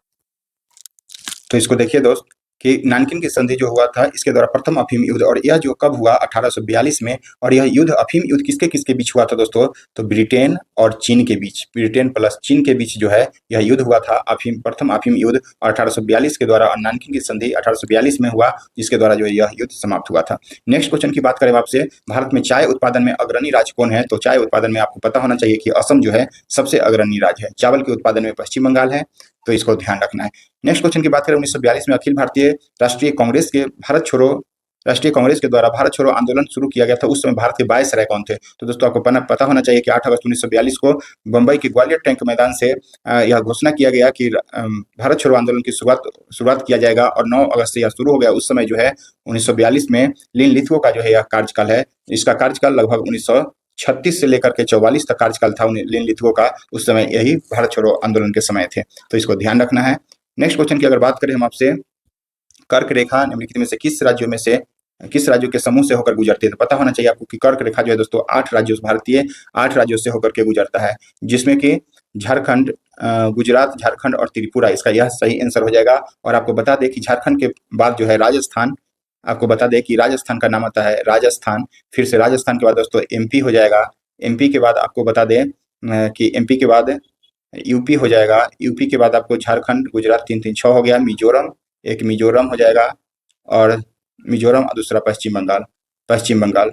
तो इसको देखिए दोस्त कि नानकिन की संधि जो हुआ था इसके द्वारा प्रथम अफीम युद्ध, और यह जो कब हुआ 1842 में, और यह युद्ध अफीम युद्ध किसके किसके बीच हुआ था दोस्तों? तो ब्रिटेन और चीन के बीच, ब्रिटेन प्लस चीन के बीच जो है यह युद्ध हुआ था, प्रथम अफीम युद्ध 1842 के द्वारा, और नानकिन की संधि 1842 में हुआ जिसके द्वारा जो है यह युद्ध समाप्त हुआ था। नेक्स्ट क्वेश्चन की बात करें आपसे, भारत में चाय उत्पादन में अग्रणी राज्य कौन है? तो चाय उत्पादन में आपको पता होना चाहिए कि असम जो है सबसे अग्रणी राज्य है। चावल के उत्पादन में पश्चिम बंगाल है, तो इसको ध्यान रखना है। नेक्स्ट क्वेश्चन की बात करें, 1942 में अखिल भारतीय राष्ट्रीय कांग्रेस के द्वारा भारत छोड़ो आंदोलन शुरू किया गया था। उस समय भारत के वायसराय कौन थे? तो दोस्तों आपको पता होना चाहिए कि 8 अगस्त 1942 को बंबई के ग्वालियर टैंक मैदान से यह घोषणा किया गया कि भारत छोड़ो आंदोलन की शुरुआत किया जाएगा, और 9 अगस्त से यह शुरू हो गया। उस समय जो है 1942 में लिन लिथुओ का जो है यह कार्यकाल है। इसका कार्यकाल लगभग 1936 से लेकर के 44 तक कार्यकाल था लिन लिथुओ का। उस समय यही भारत छोड़ो आंदोलन के समय थे, तो इसको ध्यान रखना है। नेक्स्ट क्वेश्चन की अगर बात करें हम आपसे, कर्क रेखा निम्नलिखित में से किस राज्यों के समूह से होकर गुजरती है? तो पता होना चाहिए आपको कि कर्क रेखा जो है दोस्तों 8 राज्यों से होकर के गुजरता है, जिसमें कि झारखंड, गुजरात, झारखंड और त्रिपुरा, इसका यह सही आंसर हो जाएगा। और आपको बता दें कि झारखंड के बाद जो है राजस्थान, आपको बता दें कि राजस्थान का नाम आता है राजस्थान, फिर से राजस्थान के बाद दोस्तों एमपी हो जाएगा। एमपी के बाद आपको बता दें कि एमपी के बाद यूपी हो जाएगा। यूपी के बाद आपको झारखंड, गुजरात, 3 3 6 हो गया। एक मिजोरम हो जाएगा, और मिजोरम, और दूसरा पश्चिम बंगाल।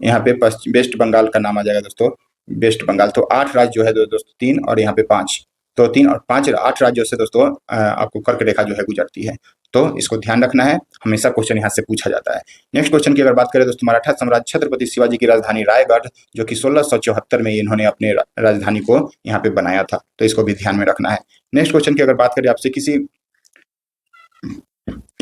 यहाँ पे वेस्ट बंगाल का नाम आ जाएगा दोस्तों, वेस्ट बंगाल। तो 8 राज्य जो है दोस्तों 3, और यहाँ पे 5, तो 3 और 5 8 राज्यों से दोस्तों आपको कर्क रेखा जो है गुजरती है, तो इसको ध्यान रखना है, हमेशा क्वेश्चन यहाँ से पूछा जाता है। नेक्स्ट क्वेश्चन की अगर बात करें दोस्तों, मराठा साम्राज्य छत्रपति शिवाजी की राजधानी रायगढ़, जो कि 1674 में इन्होंने अपने राजधानी को यहाँ पे बनाया था, तो इसको भी ध्यान में रखना है। नेक्स्ट क्वेश्चन की अगर बात करें आपसे,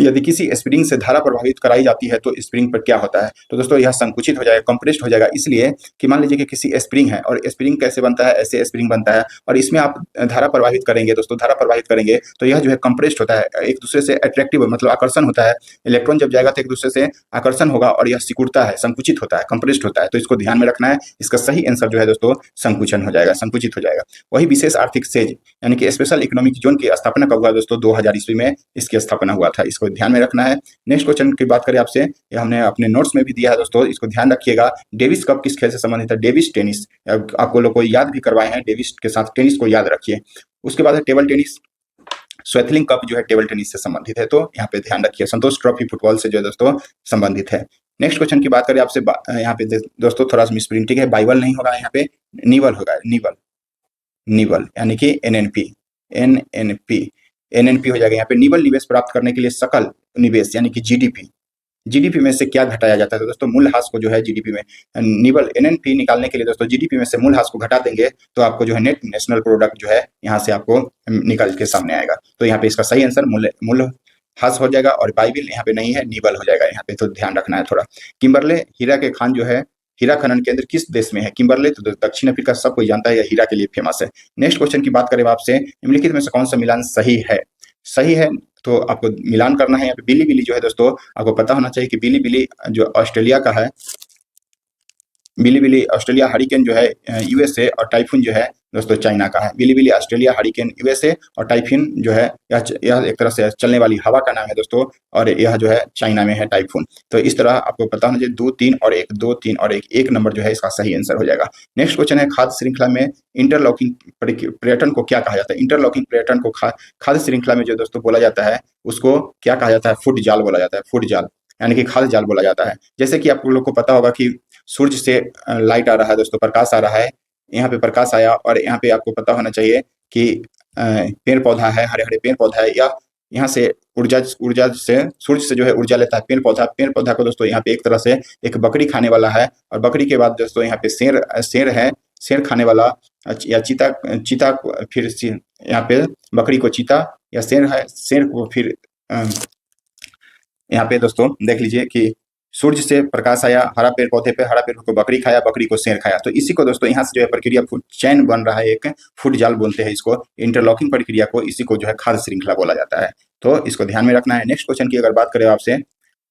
यदि किसी स्प्रिंग से धारा प्रभावित कराई जाती है तो स्प्रिंग पर क्या होता है? तो दोस्तों यह संकुचित हो जाएगा, कंप्रेस्ड हो जाएगा, इसलिए कि मान लीजिए कि किसी स्प्रिंग है, और स्प्रिंग कैसे बनता है? ऐसे स्प्रिंग बनता है, और इसमें आप धारा प्रभावित करेंगे दोस्तों, तो यह जो है कंप्रेस्ड होता है, एक दूसरे से अट्रैक्टिव मतलब आकर्षण होता है। इलेक्ट्रॉन जब जाएगा तो एक दूसरे से आकर्षण होगा, और यह सिकुड़ता है, संकुचित होता है, कंप्रेस्ड होता है, तो इसको ध्यान में रखना है। इसका सही आंसर जो है दोस्तों संकुचन हो जाएगा, संकुचित हो जाएगा। वही विशेष आर्थिक सेज यानी कि स्पेशल इकोनॉमिक जोन की स्थापना कब हुआ दोस्तों? 2000 ईस्वी में इसकी स्थापना हुआ था, इसको ध्यान में रखना है। नेक्स्ट क्वेश्चन की बात करें आपसे, ये हमने अपने नोट्स में भी दिया है दोस्तों, इसको ध्यान रखिएगा। डेविस कप किस खेल से संबंधित है? डेविस टेनिस, आपको लोग को याद भी करवाए हैं, डेविस के साथ टेनिस को याद रखिए। उसके बाद है टेबल टेनिस, स्वेथलिंग कप जो है टेबल टेनिस से संबंधित है, तो यहाँ पे ध्यान रखिए। संतोष ट्रॉफी फुटबॉल से जो है दोस्तों संबंधित है। नेक्स्ट क्वेश्चन की बात करें आपसे, यहाँ पे दोस्तों थोड़ा सा मिसप्रिंटिंग है, बाइबल नहीं होगा यहाँ पे, निवल होगा, निवल यानी कि एनएनपी हो जाएगा यहाँ पे। निवल निवेश प्राप्त करने के लिए सकल निवेश यानी कि जीडीपी में से क्या घटाया जाता है? तो दोस्तों मूल्यह्रास को जो है जीडीपी में, निवल एनएनपी निकालने के लिए दोस्तों जीडीपी में से मूल्यह्रास को घटा देंगे, तो आपको जो है नेट नेशनल प्रोडक्ट जो है यहाँ से आपको निकल के सामने आएगा। तो यहाँ पे इसका सही आंसर मूल्यह्रास हो जाएगा, और बाइबिल यहाँ पे नहीं है, निवल हो जाएगा यहाँ पे, तो ध्यान रखना है थोड़ा। किम्बरले हीरा के खान जो है, हीरा खनन केंद्र किस देश में है? किम्बरले तो दक्षिण अफ्रीका, सब कोई जानता है, यह हीरा के लिए फेमस है। नेक्स्ट क्वेश्चन की बात करें आपसे, निम्नलिखित में से कौन सा मिलान सही है? तो आपको मिलान करना है यहाँ पे। बिली जो है दोस्तों, आपको पता होना चाहिए कि बिली जो ऑस्ट्रेलिया का है, बिली ऑस्ट्रेलिया, हरिकेन जो है यूएसए, और टाइफून जो है दोस्तों चाइना का है। बिली ऑस्ट्रेलिया, हरिकेन यूएसए, और टाइफून जो है यह एक तरह से चलने वाली हवा का नाम है दोस्तों, और यह जो है चाइना में है टाइफून। तो इस तरह आपको पता होना चाहिए, 2 3 और 1, 2 3 और 1 नंबर जो है इसका सही आंसर हो जाएगा। नेक्स्ट क्वेश्चन है, खाद्य श्रृंखला में इंटरलॉकिंग पर्यटन को क्या कहा जाता है? इंटरलॉकिंग पर्यटन को खाद्य श्रृंखला में जो दोस्तों बोला जाता है, उसको क्या कहा जाता है? फूड जाल बोला जाता है, फूड जाल यानी कि खाद्य जाल बोला जाता है। जैसे कि आप लोग को पता होगा कि सूर्य से लाइट आ रहा है दोस्तों, प्रकाश आ रहा है, यहाँ पे प्रकाश आया, और यहाँ पे आपको पता होना चाहिए कि पेड़ पौधा है, हरे हरे पेड़ पौधा है, या यहाँ से ऊर्जा से, सूर्य से जो है ऊर्जा लेता है पेड़ पौधा को दोस्तों यहाँ पे एक तरह से एक बकरी खाने वाला है, और बकरी के बाद दोस्तों यहाँ पे शेर है, शेर खाने वाला, या चीता फिर यहाँ पे बकरी को चीता या शेर है, शेर को फिर यहाँ पे दोस्तों देख लीजिए कि सूर्य से प्रकाश आया, हरा पेड़ पौधे पे, हरा पेड़ को बकरी खाया, बकरी को शेर खाया, तो इसी को दोस्तों यहाँ से जो है प्रक्रिया चैन बन रहा है, एक फूड जाल बोलते हैं इसको, इंटरलॉकिंग प्रक्रिया को, इसी को जो है खाद्य श्रृंखला बोला जाता है। तो इसको ध्यान में रखना है। नेक्स्ट क्वेश्चन की अगर बात करें आपसे,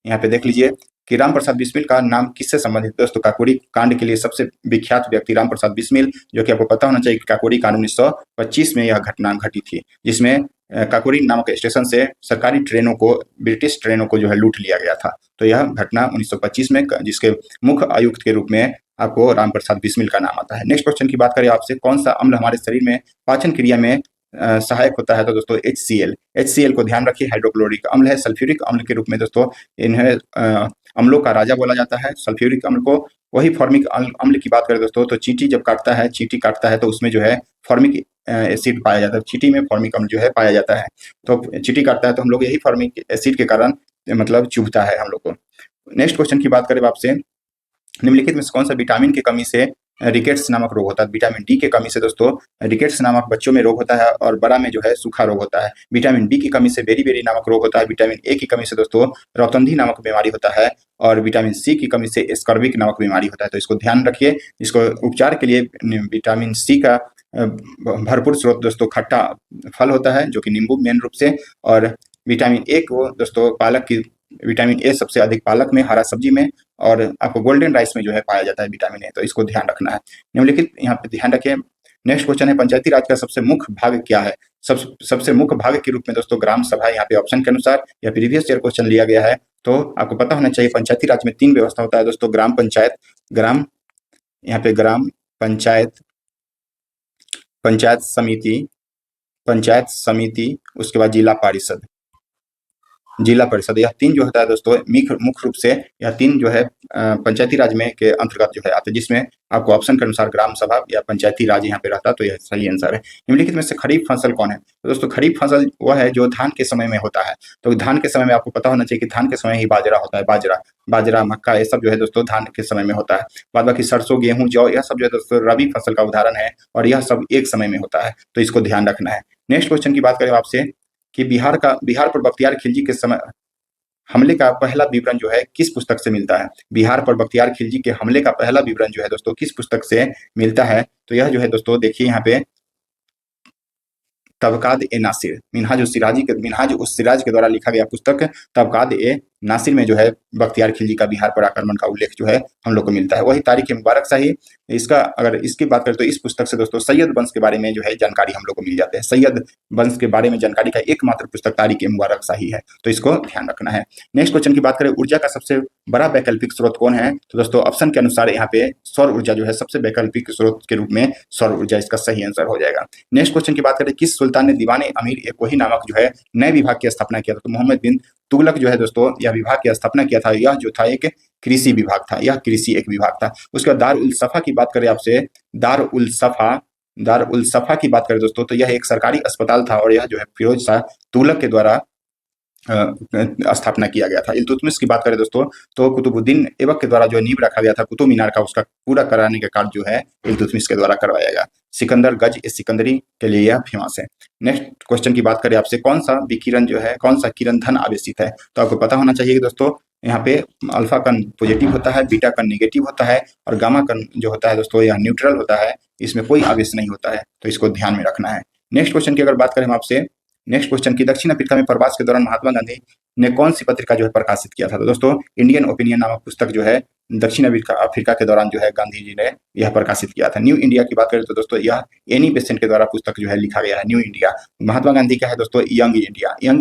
यहाँ पे देख लीजिए कि राम प्रसाद बिस्मिल का नाम किससे संबंधित है। दोस्तों काकोरी कांड के लिए सबसे विख्यात व्यक्ति राम प्रसाद बिस्मिल, जो कि आपको पता होना चाहिए कि काकोरी कांड 1925 में यह घटना घटी थी, जिसमें काकोरी नामक स्टेशन से सरकारी ट्रेनों को, ब्रिटिश ट्रेनों को जो है लूट लिया गया था। तो यह घटना 1925 में, जिसके मुख्य आयुक्त के रूप में आपको राम प्रसाद बिस्मिल का नाम आता है। नेक्स्ट क्वेश्चन की बात करें आपसे, कौन सा अम्ल हमारे शरीर में पाचन क्रिया में सहायक होता है। तो दोस्तों HCl को ध्यान रखिए, हाइड्रोक्लोरिक अम्ल है। सल्फ्यूरिक अम्ल के रूप में दोस्तों इन्हें अम्लों का राजा बोला जाता है, सल्फ्यूरिक अम्ल को। वही फॉर्मिक अम्ल की बात करें दोस्तों, तो चींटी जब काटता है तो उसमें जो है फॉर्मिक एसिड पाया जाता है। चींटी में फॉर्मिक अम्ल जो है पाया जाता है। तो चींटी काटता है तो हम लोग यही फॉर्मिक एसिड के कारण मतलब चुभता है हम लोग को। नेक्स्ट क्वेश्चन की बात करें आपसे, निम्नलिखित में से कौन सा विटामिन की कमी से रिकेट्स नामक रोग होता है। विटामिन डी की कमी से दोस्तों रिकेट्स नामक बच्चों में रोग होता है, और बड़ा में जो है सूखा रोग होता है। विटामिन बी की कमी से बेरी नामक रोग होता है। विटामिन ए की कमी से दोस्तों रौतंधी नामक बीमारी होता है, और विटामिन सी की कमी से स्कर्विक नामक बीमारी होता है। तो इसको ध्यान रखिए। इसको उपचार के लिए विटामिन सी का भरपूर स्रोत दोस्तों खट्टा फल होता है, जो कि नींबू मेन रूप से। और विटामिन ए को दोस्तों पालक की, विटामिन ए सबसे अधिक पालक में, हरा सब्जी में, और आपको गोल्डन राइस में जो है पाया जाता है विटामिन ए। तो इसको ध्यान रखना है। निम्नलिखित यहाँ पे ध्यान रखिए। नेक्स्ट क्वेश्चन है, पंचायती राज का सबसे मुख्य भाग क्या है। सबसे मुख्य भाग के रूप में दोस्तों ग्राम सभा, यहाँ पे ऑप्शन के अनुसार या प्रीवियस ईयर क्वेश्चन लिया गया है। तो आपको पता होना चाहिए पंचायती राज में 3 व्यवस्था होता है दोस्तों, ग्राम पंचायत, यहाँ पे ग्राम पंचायत, पंचायत समिति, उसके बाद जिला परिषद। यह 3 जो होता है दोस्तों मुख्य रूप से यह 3 जो है पंचायती राज में के अंतर्गत जो है आते हैं, जिसमें आपको ऑप्शन के अनुसार ग्राम सभा या पंचायती राज यहाँ पे रहता है। तो यह सही आंसर है। निम्नलिखित में से खरीफ फसल कौन है। तो दोस्तों खरीफ फसल वह है जो धान के समय में होता है। तो धान के समय में आपको पता होना चाहिए कि धान के समय ही बाजरा होता है। बाजरा मक्का ये सब जो है दोस्तों धान के समय में होता है। बाद बाकी सरसों, गेहूं, जौ, यह सब जो है दोस्तों रबी फसल का उदाहरण है, और यह सब एक समय में होता है। तो इसको ध्यान रखना है। नेक्स्ट क्वेश्चन की बात करें आपसे कि बिहार पर बख्तियार खिलजी के समय हमले का पहला विवरण जो है किस पुस्तक से मिलता है। बिहार पर बख्तियार खिलजी के हमले का पहला विवरण जो है दोस्तों किस पुस्तक से मिलता है। तो यह जो है दोस्तों देखिए यहाँ पे तबकात ए नासिर, मिनहाज उस सिराज के द्वारा लिखा गया पुस्तक तबकात ए नासिर में जो है बख्तियार खिलजी का बिहार पर आक्रमण का उल्लेख जो है हम लोग को मिलता है। वही तारीख मुबारक शाही, अगर इसकी बात करें तो इस पुस्तक से दोस्तों सैयद वंश के बारे में जो है जानकारी हम लोग को मिल जाते हैं। सैयद वंश के बारे में जानकारी का एकमात्र पुस्तक तारीख मुबारक शाही है। तो इसको ध्यान रखना है। नेक्स्ट क्वेश्चन की बात करें, ऊर्जा का सबसे बड़ा वैकल्पिक स्रोत कौन है। तो दोस्तों ऑप्शन के अनुसार यहाँ पे सौर ऊर्जा जो है सबसे वैकल्पिक स्रोत के रूप में सौर ऊर्जा इसका सही आंसर हो जाएगा। नेक्स्ट क्वेश्चन की बात करें, किस सुल्तान ने दीवाने अमीर एक वही नामक जो है नए विभाग की स्थापना किया था। तो मोहम्मद बिन तुगलक जो है दोस्तों यह विभाग की स्थापना किया था। यह जो था एक कृषि विभाग था, यह कृषि एक विभाग था। उसके बाद दार उल सफा की बात करें आपसे, दार उल सफा की बात करें दोस्तों, तो यह एक सरकारी अस्पताल था, और यह जो है फिरोज शाह तुगलक के द्वारा स्थापना किया गया था। इल्तुतमिश की बात करें दोस्तों, तो कुतुबुद्दीन ऐबक के द्वारा जो नींव रखा गया था कुतुब मीनार का, उसका पूरा कराने का कार्य जो है इल्तुतमिश के द्वारा करवाया गया। सिकंदर गज सिकंदरी के लिए यह फेमस है। नेक्स्ट क्वेश्चन की बात करें आपसे, कौन सा किरण धन आवेशित है। तो आपको पता होना चाहिए कि दोस्तों यहाँ पे अल्फा कण पॉजिटिव होता है, बीटा कण नेगेटिव होता है, और गामा कण जो होता है दोस्तों यह न्यूट्रल होता है, इसमें कोई आवेश नहीं होता है। तो इसको ध्यान में रखना है। नेक्स्ट क्वेश्चन की अगर बात करें हम आपसे, नेक्स्ट क्वेश्चन की दक्षिण अफ्रीका में प्रवास के दौरान महात्मा गांधी ने कौन सी पत्रिका जो है प्रकाशित किया था। तो दोस्तों इंडियन ओपिनियन नामक पुस्तक जो है दक्षिण अफ्रीका के दौरान जो है गांधी जी ने यह प्रकाशित किया था। न्यू इंडिया की बात करें तो दोस्तों यह एनी बेसेंट के द्वारा पुस्तक जो है लिखा गया है, न्यू इंडिया। महात्मा गांधी का है दोस्तों यंग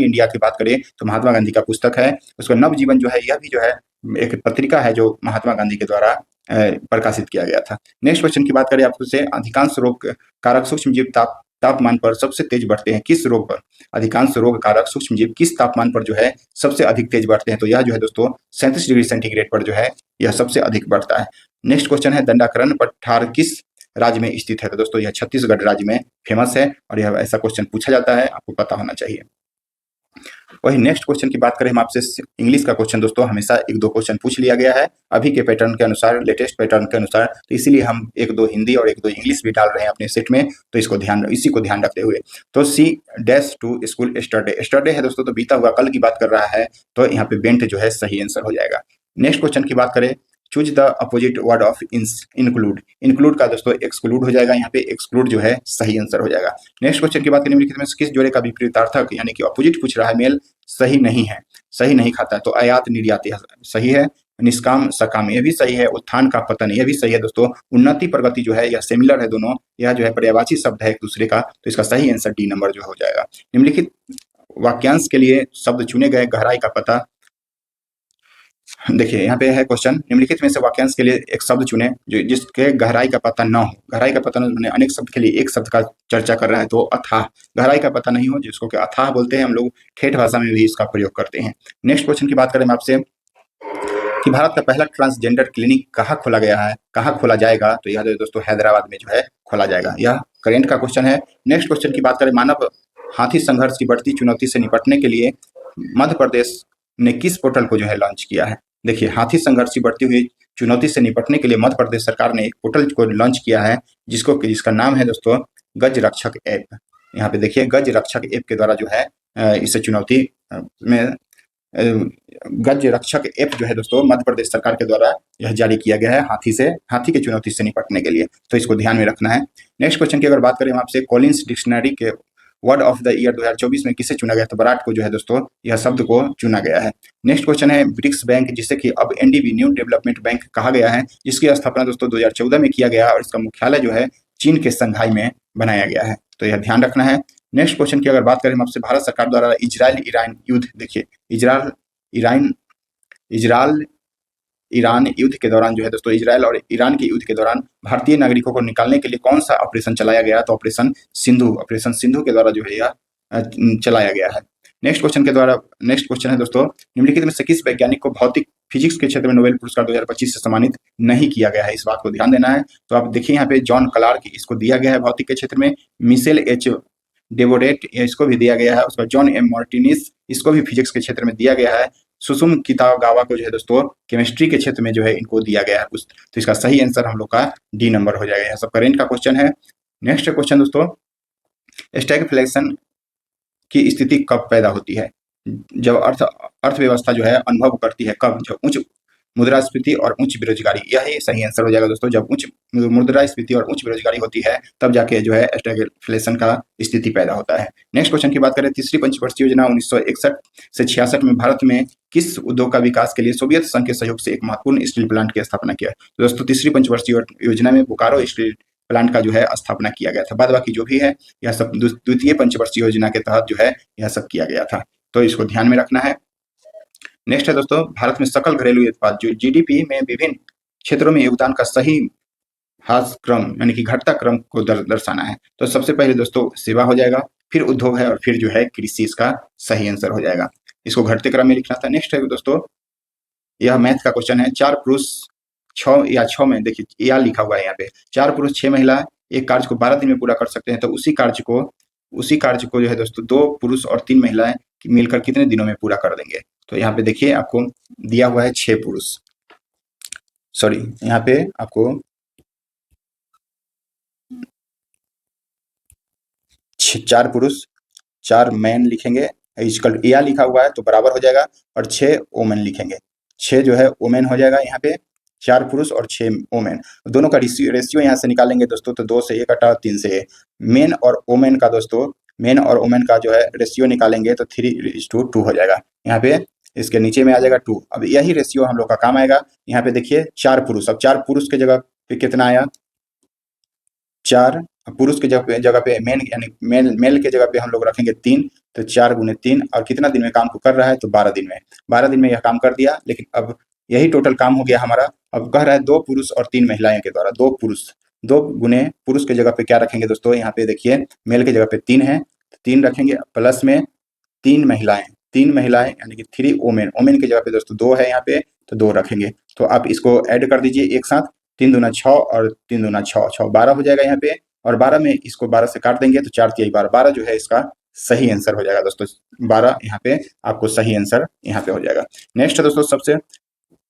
इंडिया की बात करें तो महात्मा गांधी का पुस्तक है। उसका नवजीवन जो है यह भी जो है एक पत्रिका है जो महात्मा गांधी के द्वारा प्रकाशित किया गया था। नेक्स्ट क्वेश्चन की बात करें आपसे, अधिकांश रोग कारक सूक्ष्मजीव तापमान पर सबसे तेज बढ़ते हैं किस रोग पर। अधिकांश रोग कारक सूक्ष्मजीव किस तापमान पर जो है सबसे अधिक तेज बढ़ते हैं। तो यह जो है दोस्तों 37 डिग्री सेंटीग्रेड पर जो है यह सबसे अधिक बढ़ता है। नेक्स्ट क्वेश्चन है, दंडाकरण पठार किस राज्य में स्थित है। तो दोस्तों यह छत्तीसगढ़ राज्य में फेमस है, और यह ऐसा क्वेश्चन पूछा जाता है, आपको पता होना चाहिए। वही नेक्स्ट क्वेश्चन की बात करें हम आपसे, इंग्लिश का क्वेश्चन दोस्तों हमेशा 1-2 क्वेश्चन पूछ लिया गया है अभी के पैटर्न के अनुसार, लेटेस्ट पैटर्न के अनुसार। तो इसीलिए हम 1-2 हिंदी और 1-2 इंग्लिश भी डाल रहे हैं अपने सेट में। तो इसी को ध्यान रखते हुए, तो सी डैश टू स्कूल स्टरडे है दोस्तों, तो बीता हुआ कल की बात कर रहा है। तो यहाँ पे बेंट जो है सही आंसर हो जाएगा। नेक्स्ट क्वेश्चन की बात करें choose the opposite word of include. Include का दोस्तों एक्सक्लूड हो जाएगा, यहाँ पे एक्सक्लूड जो है सही आंसर हो जाएगा। नेक्स्ट क्वेश्चन की बात करें, निम्नलिखित में से किस जोड़े का विपरीतार्थक यानी कि अपोजिट पूछ रहा है, मेल सही नहीं है, सही नहीं खाता है। तो आयात निर्यात यह सही है, निष्काम सकाम ये भी सही है, उत्थान का पतन ये भी सही है दोस्तों, उन्नति प्रगति जो है यह सिमिलर है दोनों, यह जो है पर्यायवाची शब्द है एक दूसरे का, तो इसका सही आंसर डी नंबर जो हो जाएगा। निम्नलिखित वाक्यांश के लिए शब्द चुने गए, गहराई का पता। देखिए यहाँ पे है क्वेश्चन, निम्नलिखित में से वाक्यांश के लिए एक शब्द चुने जो जिसके गहराई का पता न हो। गहराई का पता न होने, अनेक शब्द के लिए एक शब्द का चर्चा कर रहा है, तो अथाह। गहराई का पता नहीं हो जिसको कि अथाह बोलते हैं, हम लोग ठेठ भाषा में भी इसका प्रयोग करते हैं। नेक्स्ट क्वेश्चन की बात करें मैं आपसे कि भारत का पहला ट्रांसजेंडर क्लिनिक कहाँ खोला गया है, कहाँ खोला जाएगा, तो यह दोस्तों हैदराबाद में जो है खोला जाएगा। यह करेंट का क्वेश्चन है। नेक्स्ट क्वेश्चन की बात करें, मानव हाथी संघर्ष की बढ़ती चुनौती से निपटने के लिए मध्य प्रदेश ने किस पोर्टल को जो है लॉन्च किया है। देखिए हाथी संघर्ष की बढ़ती हुई चुनौती से निपटने के लिए मध्य प्रदेश सरकार ने एक पोर्टल को लॉन्च किया है, जिसका नाम है दोस्तों गज रक्षक ऐप। यहाँ पे देखिए गज रक्षक ऐप के द्वारा जो है इस चुनौती में गज रक्षक ऐप जो है दोस्तों मध्य प्रदेश सरकार के द्वारा यह जारी किया गया है, हाथी की चुनौती से निपटने के लिए, तो इसको ध्यान में रखना है। नेक्स्ट क्वेश्चन की अगर बात करें हम आपसे, कॉलिंस डिक्शनरी के वर्ड ऑफ द ईयर 2024 में किसे चुना गया, तो बराट को जो है दोस्तों यह शब्द को चुना गया है। नेक्स्ट क्वेश्चन है, ब्रिक्स बैंक जिसे कि अब एनडीबी न्यू डेवलपमेंट बैंक कहा गया है, जिसकी स्थापना दोस्तों 2014 में किया गया और इसका मुख्यालय जो है चीन के संघाई में बनाया गया है, तो यह ध्यान रखना है। नेक्स्ट क्वेश्चन की अगर बात करें हम आपसे, भारत सरकार द्वारा इजराइल ईरान युद्ध, देखिए इजराइल ईरान युद्ध के दौरान जो है दोस्तों, इजराइल और ईरान के युद्ध के दौरान भारतीय नागरिकों को निकालने के लिए कौन सा ऑपरेशन चलाया गया, तो ऑपरेशन सिंधु के द्वारा जो है यह चलाया गया है। नेक्स्ट क्वेश्चन है दोस्तों, निम्नलिखित में से किस वैज्ञानिक को भौतिक फिजिक्स के क्षेत्र में नोबेल पुरस्कार 2025 से सम्मानित नहीं किया गया है, इस बात को ध्यान देना है। तो आप देखिए यहाँ पे जॉन क्लार्क इसको दिया गया है भौतिक के क्षेत्र में, मिशेल एच डेवोडेट इसको भी दिया गया है, उसका जॉन एम मार्टिनिस इसको भी फिजिक्स के क्षेत्र में दिया गया है, सुसुम कितागावा को जो है दोस्तों केमिस्ट्री के क्षेत्र में जो है इनको दिया गया है कुछ, तो इसका सही आंसर हम लोग का डी नंबर हो जाएगा। यह सब करेंट का क्वेश्चन है। नेक्स्ट क्वेश्चन दोस्तों, स्टैगफ्लेशन की स्थिति कब पैदा होती है, जब अर्थव्यवस्था जो है अनुभव करती है, कब, जब उच्च मुद्रास्फीति और उच्च बेरोजगारी, यही सही आंसर हो जाएगा दोस्तों। जब उच्च मुद्रास्फीति और उच्च बेरोजगारी होती है तब जाके जो है स्टैगफ्लेशन का स्थिति पैदा होता है। नेक्स्ट क्वेश्चन की बात करें, तीसरी पंचवर्षीय योजना 1961 से 66 में भारत में किस उद्योग का विकास के लिए सोवियत संघ के सहयोग से एक महत्वपूर्ण स्टील प्लांट की स्थापना किया। तो दोस्तों तीसरी पंचवर्षीय योजना में बोकारो स्टील प्लांट का जो है स्थापना किया गया था। बाद बाकी जो भी है यह सब द्वितीय पंचवर्षीय योजना के तहत जो है यह सब किया गया था, तो इसको ध्यान में रखना है। नेक्स्ट है दोस्तों, भारत में सकल घरेलू उत्पाद जो जीडीपी में विभिन्न क्षेत्रों में योगदान का सही ह्रास क्रम यानी कि घटता क्रम को दर्शाना है। तो सबसे पहले दोस्तों सेवा हो जाएगा, फिर उद्योग है और फिर जो है कृषि इसका सही आंसर हो जाएगा। इसको घटते क्रम में लिखना था। नेक्स्ट है दोस्तों, यह मैथ का क्वेश्चन है, 4 पुरुष 6 में, देखिए या लिखा हुआ है यहाँ पे, 4 पुरुष 6 महिला एक कार्य को 12 दिन में पूरा कर सकते हैं, तो उसी कार्य को जो है दोस्तों 2 पुरुष और 3 महिलाएं मिलकर कितने दिनों में पूरा कर देंगे। तो यहाँ पे देखिए आपको दिया हुआ है 6 पुरुष, सॉरी यहाँ पे आपको 4 पुरुष 4 मैन लिखेंगे, इजकल या लिखा हुआ है तो बराबर हो जाएगा, और 6 ओमेन लिखेंगे, 6 जो है ओमेन हो जाएगा। यहाँ पे 4 पुरुष और 6 ओमेन, दोनों का रेशियो यहाँ से निकालेंगे दोस्तों, तो 2 से 1 हटा 3 से 1, मेन और ओमेन का दोस्तों, मेन और ओमेन का जो है रेशियो निकालेंगे तो 3:2 हो जाएगा। यहाँ पे इसके नीचे में आ जाएगा 2। अब यही रेशियो हम लोग का काम आएगा। यहाँ पे देखिए 4 पुरुष, अब 4 पुरुष के जगह पे कितना आया, 4 पुरुष के जगह पे मेन यानी मेल के जगह पे हम लोग रखेंगे 3, तो 4 गुने 3, और कितना दिन में काम को कर रहा है, तो 12 दिन में यह काम कर दिया। लेकिन अब यही टोटल काम हो गया हमारा। अब कह रहा है 2 पुरुष और 3 महिलाएं के द्वारा, 2 पुरुष, 2 गुने पुरुष के जगह पे क्या रखेंगे दोस्तों, यहाँ पे देखिए मेल के जगह पे 3 है, 3 रखेंगे, प्लस में 3 महिलाएं यानी कि 3 ओमेन के जगह पे दोस्तों 2 है यहाँ पे, तो 2 रखेंगे। तो आप इसको ऐड कर दीजिए एक साथ, 3 दूना 6 और 3 दूना 6, 12 हो जाएगा यहाँ पे, और 12 में इसको 12 से काट देंगे तो 4 तिहाई 12, 12 जो है इसका सही आंसर हो जाएगा दोस्तों। 12 यहाँ पे आपको सही आंसर यहाँ पे हो जाएगा। नेक्स्ट है दोस्तों,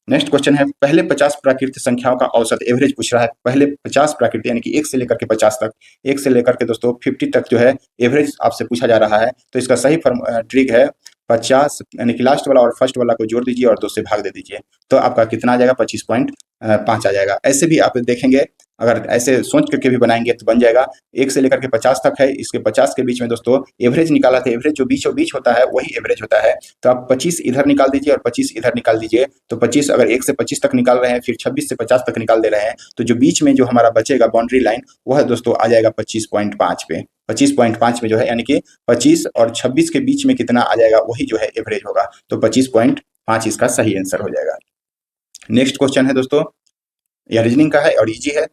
नेक्स्ट क्वेश्चन है, पहले 50 प्राकृतिक संख्याओं का औसत एवरेज पूछ रहा है। पहले 50 प्राकृतिक यानी कि 1 से लेकर के 50 तक, 1 से लेकर के दोस्तों 50 तक जो है एवरेज आपसे पूछा जा रहा है। तो इसका सही ट्रिक है 50 यानी कि लास्ट वाला और फर्स्ट वाला को जोड़ दीजिए और 2 से भाग दे दीजिए, तो आपका कितना आ जाएगा, 25.5 आ जाएगा। ऐसे भी आप देखेंगे, अगर ऐसे सोच करके भी बनाएंगे तो बन जाएगा। 1 से लेकर के 50 तक है, इसके 50 के बीच में दोस्तों एवरेज निकाला था, एवरेज जो बीचों बीच होता है वही एवरेज होता है। तो आप 25 इधर निकाल दीजिए और 25 इधर निकाल दीजिए, तो 25 अगर 1 से 25 तक निकाल रहे हैं, फिर 26 से 50 तक निकाल दे रहे हैं, तो जो बीच में जो हमारा बचेगा बाउंड्री लाइन, वह दोस्तों आ जाएगा 25.5 पे। 25.5 में जो है यानी कि 25 और 26 के बीच में कितना आ जाएगा, वही जो है एवरेज होगा। तो 25.5 इसका सही आंसर हो जाएगा। नेक्स्ट क्वेश्चन है दोस्तों, यह रीजनिंग का है और इजी है।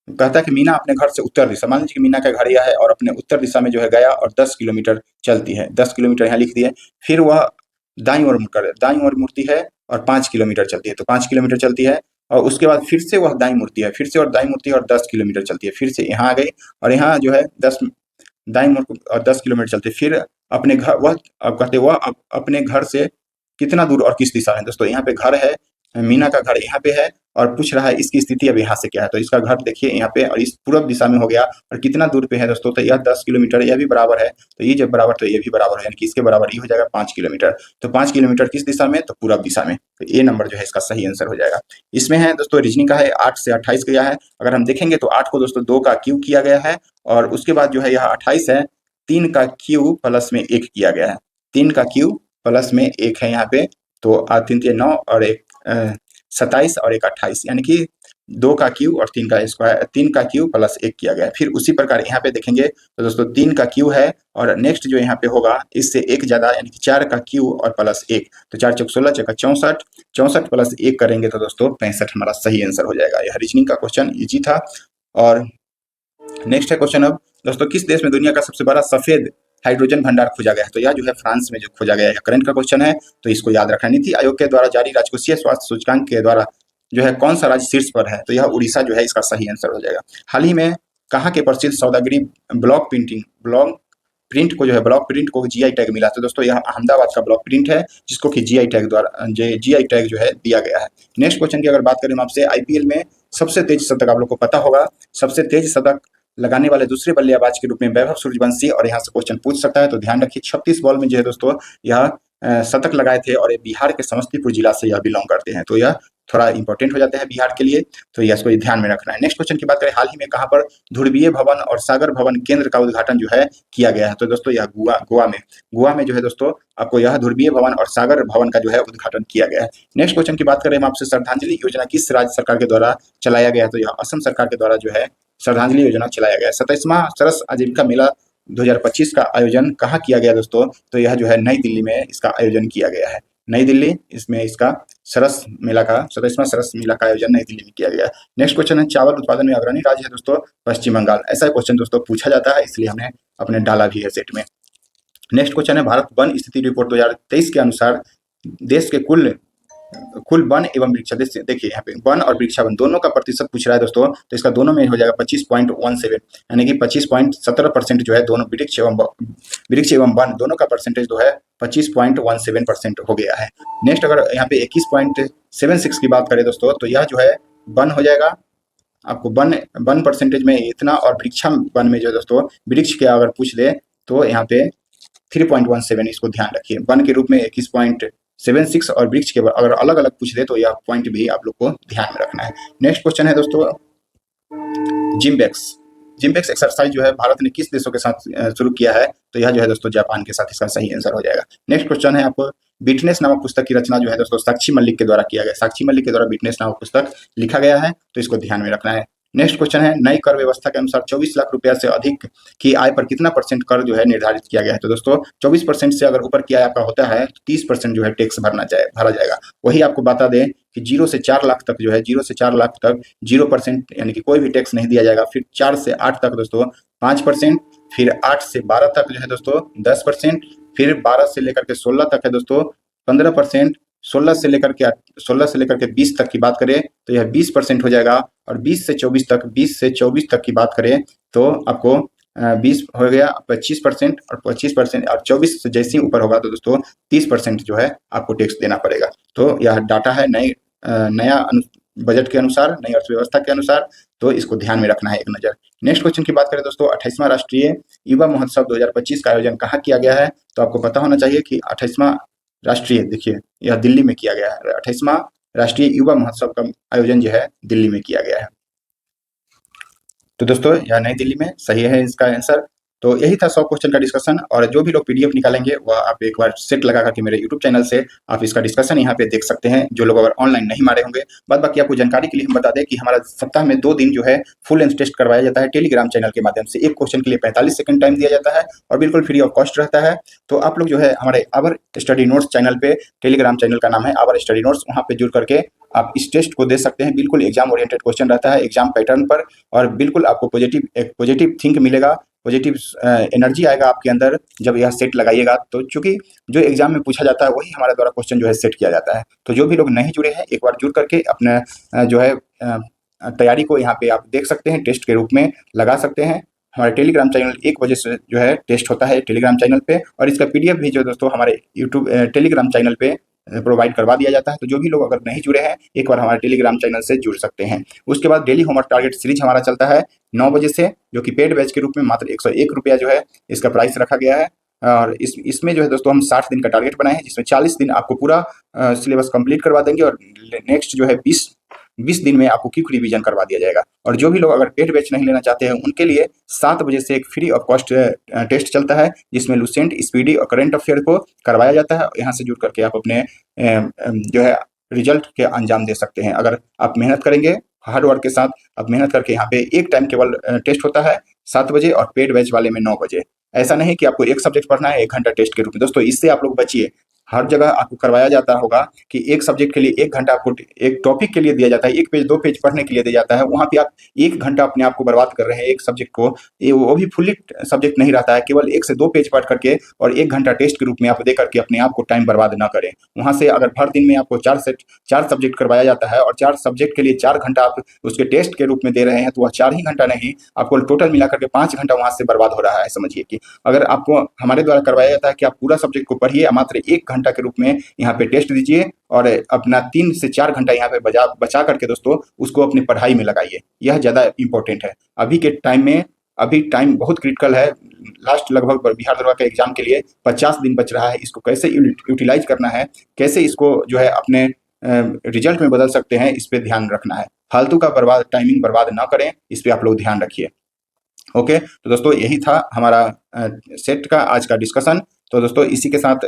कहता है कि मीना अपने घर से उत्तर दिशा, मान लीजिए कि मीना का घर यह है और अपने उत्तर दिशा में जो है गया और 10 किलोमीटर चलती है, 10 किलोमीटर यहाँ लिख दिए। फिर वह दाईं ओर मुड़कर दाईं ओर मुड़ती है और 5 किलोमीटर चलती है, तो 5 किलोमीटर चलती है और उसके बाद फिर से वह दाईं मुड़ती है, फिर से और दाईं मुड़ती है और 10 किलोमीटर चलती है, फिर से यहाँ आ गई और यहाँ जो है 10 दाईं मुड़ और 10 किलोमीटर चलती है। फिर अपने घर वह अब कहते वह अपने घर से कितना दूर और किस दिशा में। दोस्तों यहाँ पे घर है, मीना का घर यहाँ पे है और पूछ रहा है इसकी स्थिति अब यहाँ से क्या है, तो इसका घर देखिए यहाँ पे और इस पूरब दिशा में हो गया और कितना दूर पे है दोस्तों, तो यह 10 किलोमीटर, यह भी बराबर है, तो ये जब बराबर तो ये भी बराबर है, यानी कि इसके बराबर ये हो जाएगा 5 किलोमीटर। तो 5 किलोमीटर किस दिशा में, तो पूरब दिशा में, तो ये नंबर जो है इसका सही आंसर हो जाएगा। इसमें है दोस्तों रीजनिंग का है, 8 से 28 गया है। अगर हम देखेंगे तो 8 को दोस्तों 2 का क्यूब किया गया है और उसके बाद जो है यह 28 है, 3 का क्यूब प्लस में 1 किया गया है, 3 का क्यूब प्लस में 1 है यहाँ पे, तो 3 3 9 और 1 27 और 1 28, यानी कि 2 का क्यूब और 3 का स्क्वायर, 3 का क्यूब प्लस 1 किया गया है। फिर उसी प्रकार यहाँ पे देखेंगे तो दोस्तों 3 का क्यूब है और नेक्स्ट जो यहाँ पे होगा इससे 1 ज्यादा, यानी कि 4 का क्यूब और प्लस 1, तो 4 चौक 16, 4 64, 64 प्लस 1 करेंगे तो दोस्तों 65 हमारा सही आंसर हो जाएगा। यह रीजनिंग का क्वेश्चन इजी था। और नेक्स्ट है क्वेश्चन अब दोस्तों, किस देश में दुनिया का सबसे बड़ा सफेद हाइड्रोजन भंडार खोजा गया है, तो यह जो है फ्रांस में जो खोजा गया है, करंट का क्वेश्चन है, तो इसको याद रखना। नीति आयोग के द्वारा जारी राजकोषीय स्वास्थ्य सूचकांक के द्वारा जो है कौन सा राज्य शीर्ष पर है, तो यह उड़ीसा जो है इसका सही आंसर हो जाएगा। हाल ही में कहाँ के प्रसिद्ध सौदागरी ब्लॉक प्रिंट को जो है ब्लॉक प्रिंट को जीआई टैग मिला, तो दोस्तों यह अहमदाबाद का ब्लॉक प्रिंट है जिसको कि जीआई टैग द्वारा जीआई टैग जो है दिया गया है। नेक्स्ट क्वेश्चन की अगर बात करें हम आपसे, आईपीएल में सबसे तेज शतक आप लोग को पता होगा, सबसे तेज शतक लगाने वाले दूसरे बल्लेबाज के रूप में वैभव सूर्यवंशी, और यहाँ से क्वेश्चन पूछ सकता है, तो ध्यान रखिए 36 बॉल में जो है दोस्तों यह शतक लगाए थे और ये बिहार के समस्तीपुर जिला से यह बिलोंग करते हैं, तो यह थोड़ा इंपॉर्टेंट हो जाता है बिहार के लिए, तो यह इसको ध्यान में रखना है। नेक्स्ट क्वेश्चन की बात करें, हाल ही में कहाँ पर ध्रुवीय भवन और सागर भवन केंद्र का उद्घाटन जो है किया गया है, तो दोस्तों यह गोवा में जो है दोस्तों आपको यह ध्रुवीय भवन और सागर भवन का जो है उद्घाटन किया गया है। नेक्स्ट क्वेश्चन की बात करें हम आपसे, श्रद्धांजलि योजना किस राज्य सरकार के द्वारा चलाया गया है, तो यह असम सरकार के द्वारा जो है श्रद्धांजलि योजना चलाया गया है। 27वां सरस आजीविका मेला 2025 का आयोजन कहाँ किया गया दोस्तों, तो यह जो है नई दिल्ली में इसका आयोजन किया गया है, नई दिल्ली, इसमें इसका 27वां सरस मेला का आयोजन नई दिल्ली में किया गया है। नेक्स्ट क्वेश्चन है, चावल उत्पादन में अग्रणी राज्य है दोस्तों पश्चिम बंगाल, ऐसा क्वेश्चन दोस्तों पूछा जाता है, इसलिए हमने अपने डाला भी है सेट में। नेक्स्ट क्वेश्चन है, भारत वन स्थिति रिपोर्ट 2023 के अनुसार देश के कुल वन एवं वृक्ष, देखिए यहाँ पे वन और वृक्षावन दोनों का प्रतिशत पूछ रहा है दोस्तों, तो इसका दोनों में हो जाएगा 25.17, यानी कि 25.17% जो है दोनों वृक्ष एवं वन दोनों का परसेंटेज जो है 25.17% हो गया है। नेक्स्ट अगर यहाँ पे 21.76 की बात करें दोस्तों, तो यह जो है वन हो जाएगा आपको वन परसेंटेज में इतना, और वृक्षा वन में जो दोस्तों वृक्ष के अगर पूछ ले तो यहाँ पे 3.17, इसको ध्यान रखिए, वन के रूप में 21.76 और वृक्ष के अगर अलग अलग पूछ दे तो यह पॉइंट भी आप लोग को ध्यान में रखना है। नेक्स्ट क्वेश्चन है दोस्तों, जिम्बेक्स एक्सरसाइज जो है भारत ने किस देशों के साथ शुरू किया है, तो यह जो है दोस्तों जापान के साथ इसका सही आंसर हो जाएगा। नेक्स्ट क्वेश्चन है आपको, बिटनेस नामक पुस्तक की रचना जो है दोस्तों साक्षी मलिक के द्वारा किया गया, साक्षी मलिक के द्वारा बिटनेस नामक पुस्तक लिखा गया है, तो इसको ध्यान में रखना है। नेक्स्ट क्वेश्चन है, नई कर व्यवस्था के अनुसार 24 लाख रुपया से अधिक की आय पर कितना परसेंट कर जो है निर्धारित किया गया है, तो दोस्तों 24% से अगर ऊपर की आय आपका होता है तो 30% जो है टैक्स भरा जाएगा। वही आपको बता दें कि 0 से 4 लाख तक जो है 0 से 4 लाख तक 0%, यानी कि कोई भी टैक्स नहीं दिया जाएगा। फिर 4 से 8 तक दोस्तों 5%, फिर 8 से 12 तक जो है दोस्तों 10%, फिर 12 से लेकर के 16 तक है दोस्तों 15%, 16 से लेकर के 20 तक की बात करें तो यह 20% हो जाएगा, और 20 से 24 तक की बात करें तो आपको 20 हो गया 25%, और 25% और 24 से जैसे ही ऊपर होगा तो दोस्तों 30% जो है आपको टैक्स देना पड़ेगा। तो यह डाटा है नया बजट के अनुसार, नई अर्थव्यवस्था के अनुसार, तो इसको ध्यान में रखना है एक नज़र। नेक्स्ट क्वेश्चन की बात करें दोस्तों, 28वां राष्ट्रीय युवा महोत्सव 2025 का आयोजन कहाँ किया गया है? तो आपको पता होना चाहिए कि 28वां राष्ट्रीय, देखिए यह दिल्ली में किया गया है। 28वां राष्ट्रीय युवा महोत्सव का आयोजन जो है दिल्ली में किया गया है। तो दोस्तों यह नई दिल्ली में सही है इसका आंसर। तो यही था 100 क्वेश्चन का डिस्कशन, और जो भी लोग पीडीएफ निकालेंगे वह आप एक बार सेट लगा करके मेरे यूट्यूब चैनल से आप इसका डिस्कशन यहाँ पे देख सकते हैं, जो लोग अगर ऑनलाइन नहीं मारे होंगे। बाद बाकी आपको जानकारी के लिए हम बता दें कि हमारा सप्ताह में 2 दिन जो है फुल लेंथ टेस्ट करवाया जाता है टेलीग्राम चैनल के माध्यम से। एक क्वेश्चन के लिए 45 सेकंड टाइम दिया जाता है और बिल्कुल फ्री ऑफ कॉस्ट रहता है। तो आप लोग जो है हमारे आवर स्टडी नोट्स चैनल पे, टेलीग्राम चैनल का नाम है आवर स्टडी नोट्स, वहाँ पे जुड़ करके आप इस टेस्ट को दे सकते हैं। बिल्कुल एग्जाम ओरिएंटेड क्वेश्चन रहता है, एग्जाम पैटर्न पर, और बिल्कुल आपको एक पॉजिटिव थिंक मिलेगा, पॉजिटिव एनर्जी आएगा आपके अंदर जब यह सेट लगाइएगा। तो चूंकि जो एग्जाम में पूछा जाता है वही हमारे द्वारा क्वेश्चन जो है सेट किया जाता है। तो जो भी लोग नहीं जुड़े हैं, एक बार जुड़ करके अपने जो है तैयारी को यहाँ पे आप देख सकते हैं, टेस्ट के रूप में लगा सकते हैं। हमारे टेलीग्राम चैनल 1 बजे से जो है टेस्ट होता है टेलीग्राम चैनल पे, और इसका पीडीएफ भी जो दोस्तों हमारे यूट्यूब टेलीग्राम चैनल पे प्रोवाइड करवा दिया जाता है। तो जो भी लोग अगर नहीं जुड़े हैं, एक बार हमारे टेलीग्राम चैनल से जुड़ सकते हैं। उसके बाद डेली होमवर्क टारगेट सीरीज हमारा चलता है 9 बजे से, जो कि पेड बैच के रूप में मात्र 101 रुपया जो है इसका प्राइस रखा गया है। और इसमें जो है दोस्तों हम 60 दिन का टारगेट बनाए हैं, जिसमें 40 दिन आपको पूरा सिलेबस कंप्लीट करवा देंगे, और नेक्स्ट जो है 20 दिन में आपको क्विक रिवीजन करवा दिया जाएगा। और जो भी लोग अगर पेड बैच नहीं लेना चाहते हैं, उनके लिए 7 बजे से एक फ्री ऑफ कॉस्ट टेस्ट चलता है, जिसमें लुसेंट, स्पीडी और करंट अफेयर को करवाया जाता है। यहाँ से जुड़ करके आप अपने जो है रिजल्ट के अंजाम दे सकते हैं। अगर आप मेहनत करेंगे, हार्ड वर्क के साथ आप मेहनत करके, यहाँ पे एक टाइम केवल टेस्ट होता है 7 बजे, और पेड बैच वाले में 9 बजे। ऐसा नहीं कि आपको एक सब्जेक्ट पढ़ना है 1 घंटा टेस्ट के रूप में। दोस्तों इससे आप लोग बचिए। हर जगह आपको करवाया जाता होगा कि एक सब्जेक्ट के लिए 1 घंटा आपको, एक टॉपिक के लिए दिया जाता है, 1 पेज 2 पेज पढ़ने के लिए दिया जाता है। वहाँ पे आप 1 घंटा अपने आप को बर्बाद कर रहे हैं एक सब्जेक्ट को। ये वो भी फुल्ली सब्जेक्ट नहीं रहता है, केवल 1 से 2 पेज पढ़ करके और 1 घंटा टेस्ट के रूप में आप दे करके अपने आप को टाइम बर्बाद ना करें। वहाँ से अगर हर दिन में आपको 4 सब्जेक्ट करवाया जाता है, और 4 सब्जेक्ट के लिए 4 घंटा आप उसके टेस्ट के रूप में दे रहे हैं, तो वह 4 ही घंटा नहीं, आपको टोटल मिला करके 5 घंटा वहाँ से बर्बाद हो रहा है। समझिए कि अगर आपको हमारे द्वारा करवाया जाता है कि आप पूरा सब्जेक्ट को पढ़िए, मात्र 1 घंटा के रूप में यहाँ पे टेस्ट दीजिए, और अपना 3 से 4 घंटा यहाँ पे बचा करके दोस्तों उसको अपनी पढ़ाई में लगाइए। यह ज़्यादा इंपॉर्टेंट है अभी के टाइम में। अभी टाइम बहुत क्रिटिकल है। लास्ट लगभग बिहार दरोगा के एग्जाम के लिए 50 दिन बच रहा है। इसको कैसे यूटिलाइज करना है, कैसे इसको जो है अपने रिजल्ट में बदल सकते हैं, इस पे ध्यान रखना है। फालतू का टाइमिंग बर्बाद ना करें, इस पे आप लोग ध्यान रखिए। ओके, तो दोस्तों यही था हमारा सेट का आज का डिस्कशन। तो दोस्तों इसी के साथ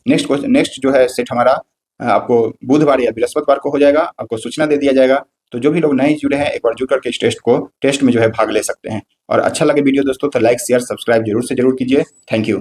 नेक्स्ट जो है सेट हमारा आपको बुधवार या बृहस्पतिवार को हो जाएगा, आपको सूचना दे दिया जाएगा। तो जो भी लोग नहीं जुड़े हैं, एक बार जुड़ करके इस टेस्ट में जो है भाग ले सकते हैं। और अच्छा लगे वीडियो दोस्तों तो लाइक शेयर सब्सक्राइब जरूर से जरूर कीजिए। Thank you.